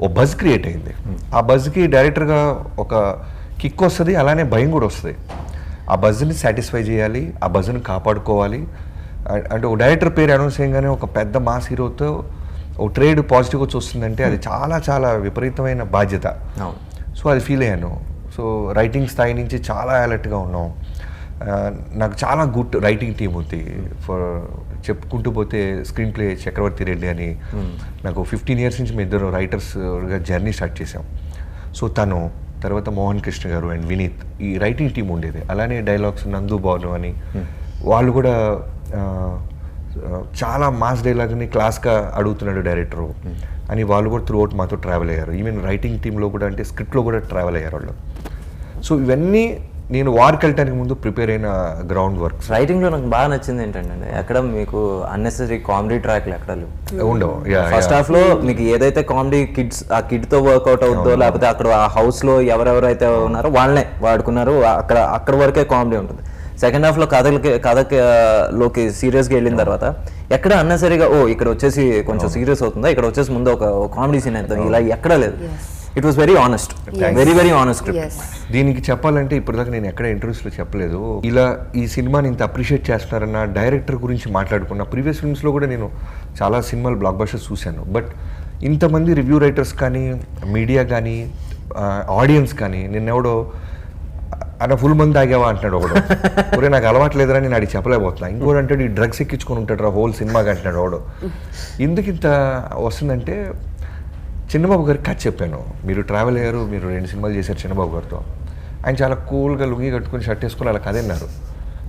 ఓ బజ్ క్రియేట్ అయింది. ఆ బజ్కి డైరెక్టర్గా ఒక కిక్ వస్తుంది, అలానే భయం కూడా వస్తుంది. ఆ బజ్ని సాటిస్ఫై చేయాలి, ఆ బజ్ని కాపాడుకోవాలి. అంటే ఒక డైరెక్టర్ పేరు అనౌన్స్ చేయగానే ఒక పెద్ద మాస్ హీరోతో ఒక ట్రేడ్ పాజిటివ్గా చూస్తుందంటే అది చాలా చాలా విపరీతమైన బాధ్యత. సో అది ఫీల్ అయ్యాను. సో రైటింగ్ స్థాయి నుంచి చాలా అలర్ట్గా ఉన్నాం. నాకు చాలా గుడ్ రైటింగ్ టీం ఉంది. ఫర్ చెప్పుకుంటూ పోతే స్క్రీన్ ప్లే చక్రవర్తి రెడ్డి అని, నాకు 15 years నుంచి మేము ఇద్దరు రైటర్స్గా జర్నీ స్టార్ట్ చేసాం. సో తను తర్వాత మోహన్ కృష్ణ గారు అండ్ వినీత్, ఈ రైటింగ్ టీం ఉండేది. అలానే డైలాగ్స్ నందు బాను అని, వాళ్ళు కూడా చాలా మాస్ డైలాగ్ని క్లాస్గా అడుగుతున్నాడు డైరెక్టరు అని వాళ్ళు కూడా త్రూ అవుట్ మాతో ట్రావెల్ అయ్యారు. ఈవెన్ రైటింగ్ టీంలో కూడా, అంటే స్క్రిప్ట్లో కూడా ట్రావెల్ అయ్యారు వాళ్ళు. సో ఇవన్నీ నేను వార్కి వెళ్ళటానికి ముందు ప్రిపేర్ అయిన గ్రౌండ్ వర్క్. రైటింగ్లో నాకు బాగా నచ్చింది ఏంటంటే ఎక్కడ మీకు అన్నెసరీ కామెడీ ట్రాక్లు ఎక్కడ ఉండవు. ఫస్ట్ హాఫ్ లో మీకు ఏదైతే కామెడీ కిడ్స్ ఆ కిడ్ తో వర్కౌట్ అవుతుందో, లేకపోతే అక్కడ ఆ హౌస్ లో ఎవరెవరైతే ఉన్నారో వాళ్ళనే వాడుకున్నారు, అక్కడ వరకే కామెడీ ఉంటుంది. సెకండ్ హాఫ్ లో కథలోకి సీరియస్ గా వెళ్ళిన తర్వాత ఎక్కడ అన్నెసరీగా ఇక్కడ వచ్చేసి కొంచెం సీరియస్ అవుతుందా, ఇక్కడ వచ్చేసి ముందు ఒక కామెడీ సీన్ అవుతుంది, ఇలా ఎక్కడ లేదు. It was very honest, very honest. దీనికి చెప్పాలంటే ఇప్పటిదాకా నేను ఎక్కడ ఇంటర్వ్యూస్లో చెప్పలేదు. ఇలా ఈ సినిమాని ఇంత అప్రిషియేట్ చేస్తున్నారన్న డైరెక్టర్ గురించి మాట్లాడుకున్న ప్రీవియస్ ఫిల్మ్స్లో కూడా నేను చాలా సినిమాలు బ్లాక్ బస్టర్స్ చూశాను. బట్ ఇంతమంది రివ్యూ రైటర్స్ కానీ, మీడియా కానీ, ఆడియన్స్ కానీ, నిన్నెవడో అన్న ఫుల్ మంది తాగావా అంటున్నాడు ఒకడు. ఒరే నాకు అలవాట్లేదురా నేను అడిగి చెప్పలేకపోతున్నా. ఇంకోటి అంటే ఈ డ్రగ్స్ ఎక్కించుకొని ఉంటాడు రా హోల్ సినిమాకి అంటున్నాడు ఒకడు. ఎందుకు ఇంత వస్తుందంటే చిన్నబాబు గారికి కథ చెప్పాను. మీరు ట్రావెల్ అయ్యారు, మీరు 2 సినిమాలు చేశారు చిన్నబాబు గారితో. ఆయన చాలా కూల్గా లుంగి కట్టుకుని షర్ట్ వేసుకుని అలా కథ అన్నారు.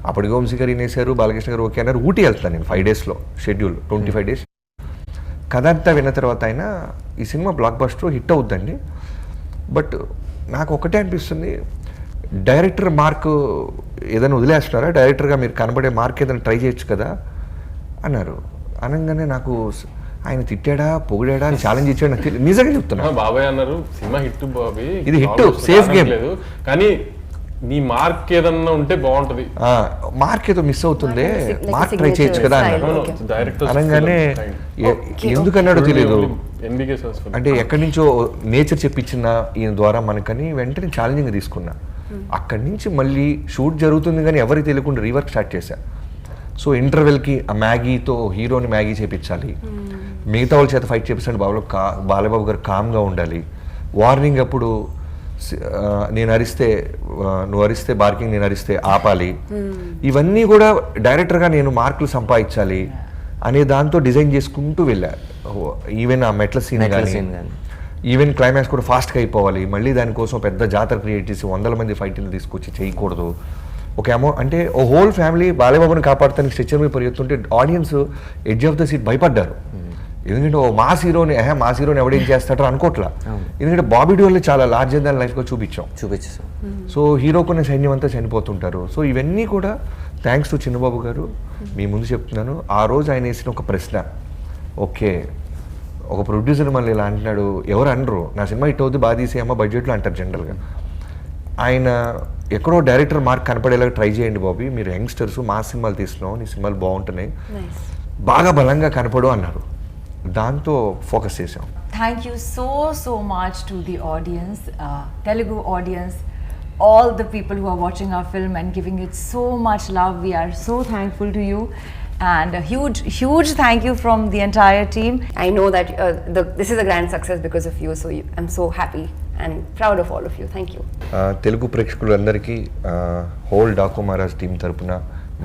అప్పటికి వంశీ గారు వినేశారు, బాలకృష్ణ గారు ఓకే అన్నారు. ఊటీ వెళ్తాను నేను 5 days షెడ్యూల్, 25 days. కథ అంతా విన్న తర్వాత అయినా ఈ సినిమా బ్లాక్ బస్టర్ హిట్ అవుద్దండి. బట్ నాకు ఒకటే అనిపిస్తుంది, డైరెక్టర్ మార్క్ ఏదైనా వదిలేస్తున్నారా, డైరెక్టర్గా మీరు కనబడే మార్క్ ఏదైనా ట్రై చేయొచ్చు కదా అన్నారు. అనగానే నాకు ఆయన తిట్టాడా పొగిడాడా అని ఛాలెంజ్ ఇచ్చాడు నాకు తెలియదు. నిజంగా చెప్తున్నా. బాబాయ్ అన్నారు సినిమా హిట్ బాబీ, ఇది హిట్, సేఫ్ గేమ్ లేదు కానీ నీ మార్క్ ఏదన్నా ఉంటే బాగుంటది, మార్క్ ఏదో మిస్ అవుతుంది, మార్క్ ట్రై చేయొచ్చు కదా అన్నారు. డైరెక్టర్ అనగానే ఎందుకన్నాడో తెలియదు, ఎన్బికే అంటే ఎక్కడి నుంచో నేచర్ చెప్పించిన ఈయన ద్వారా మనకని వెంటనే ఛాలెంజింగ్ తీసుకున్నా. అక్కడి నుంచి మళ్ళీ షూట్ జరుగుతుంది కానీ ఎవరికి తెలియకుండా రీవర్క్ స్టార్ట్ చేశా. సో ఇంటర్వెల్కి ఆ మ్యాగీతో హీరోని మ్యాగీ చేపించాలి, మిగతా వాళ్ళ చేత ఫైట్ చేపిస్తాడు బాలబాబు గారు కామ్గా ఉండాలి, వార్నింగ్ అప్పుడు నేను అరిస్తే నువ్వు అరిస్తే బార్కింగ్, నేను అరిస్తే ఆపాలి, ఇవన్నీ కూడా డైరెక్టర్గా నేను మార్కులు సంపాదించాలి అనే దాంతో డిజైన్ చేసుకుంటూ వెళ్ళా. ఈవెన్ ఆ మెట్ల సీన్ కానీ ఈవెన్ క్లైమాక్స్ కూడా ఫాస్ట్గా అయిపోవాలి, మళ్ళీ దానికోసం పెద్ద జాతర క్రియేట్ చేసి 100 మంది ఫైటింగ్ తీసుకొచ్చి చేయకూడదు. ఒక అంటే ఓ హోల్ ఫ్యామిలీ బాలబాబుని కాపాడుతానికి స్ట్రెచ్చర్ మీద పరిగెత్తుంటే audience edge of the seat భయపడ్డారు. ఎందుకంటే ఓ మాస్ హీరోని ఎవడేం చేస్తాడో అనుకోవట్లా, ఎందుకంటే బాబీ డియోల్ని చాలా లార్జర్ దాన్ లైఫ్గా చూపించాం. సో హీరో కొన్ని సైన్యం అంతా చనిపోతుంటారు. సో ఇవన్నీ కూడా థ్యాంక్స్ టు చిన్నబాబు గారు. మీ ముందు చెప్తున్నాను, ఆ రోజు ఆయన వేసిన ఒక ప్రశ్న, ఓకే ఒక ప్రొడ్యూసర్ మళ్ళీ ఇలా అంటున్నాడు, ఎవరు అనరు నా సినిమా హిట్ అవుతుంది బాగా తీసేయమ్మ బడ్జెట్లో అంటారు జనరల్గా. ఆయన ఎక్కడో డైరెక్టర్ మార్క్ కనపడేలాగా ట్రై చేయండి బాబీ, మీరు యంగ్స్టర్స్ మా సినిమాలు తీస్తున్నావు, నీ సినిమాలు బాగుంటున్నాయి, బాగా బలంగా కనపడు అన్నారు. దాంతో ఫోకస్ చేసాం. Thank you so much to the audience, Telugu audience, all the people who are watching our film and giving it so much love. We are so thankful to you, and a huge thank you from the entire team. I know that this is a grand success because of you, so I'm so happy and proud of all of you. Thank you. Telugu ప్రేక్షకులందరికీ whole Daaku Maharaj team తరపున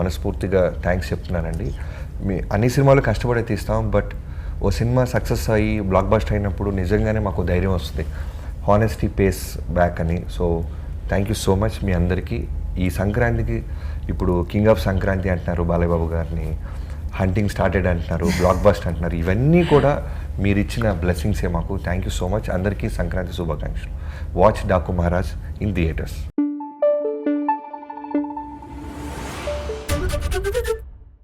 మనస్ఫూర్తిగా thanks చెప్తున్నానండి. మీ అన్ని సినిమాలు కష్టపడే తీస్తాం, but ఓ సినిమా సక్సెస్ అయ్యి బ్లాక్ బస్టర్ అయినప్పుడు నిజంగానే మాకు ధైర్యం వస్తుంది, హానెస్టీ పేస్ బ్యాక్ అని. So thank you so much మీ అందరికీ. ఈ సంక్రాంతికి ఇప్పుడు కింగ్ ఆఫ్ సంక్రాంతి అంటున్నారు బాలయ్య బాబు గారిని, హంటింగ్ స్టార్టెడ్ అంటున్నారు, బ్లాక్ బస్టర్ అంటున్నారు, ఇవన్నీ కూడా మీరు ఇచ్చిన బ్లెస్సింగ్సే మాకు. Thank you so much. అందరికీ సంక్రాంతి శుభాకాంక్షలు. Watch Daaku Maharaj in theatres.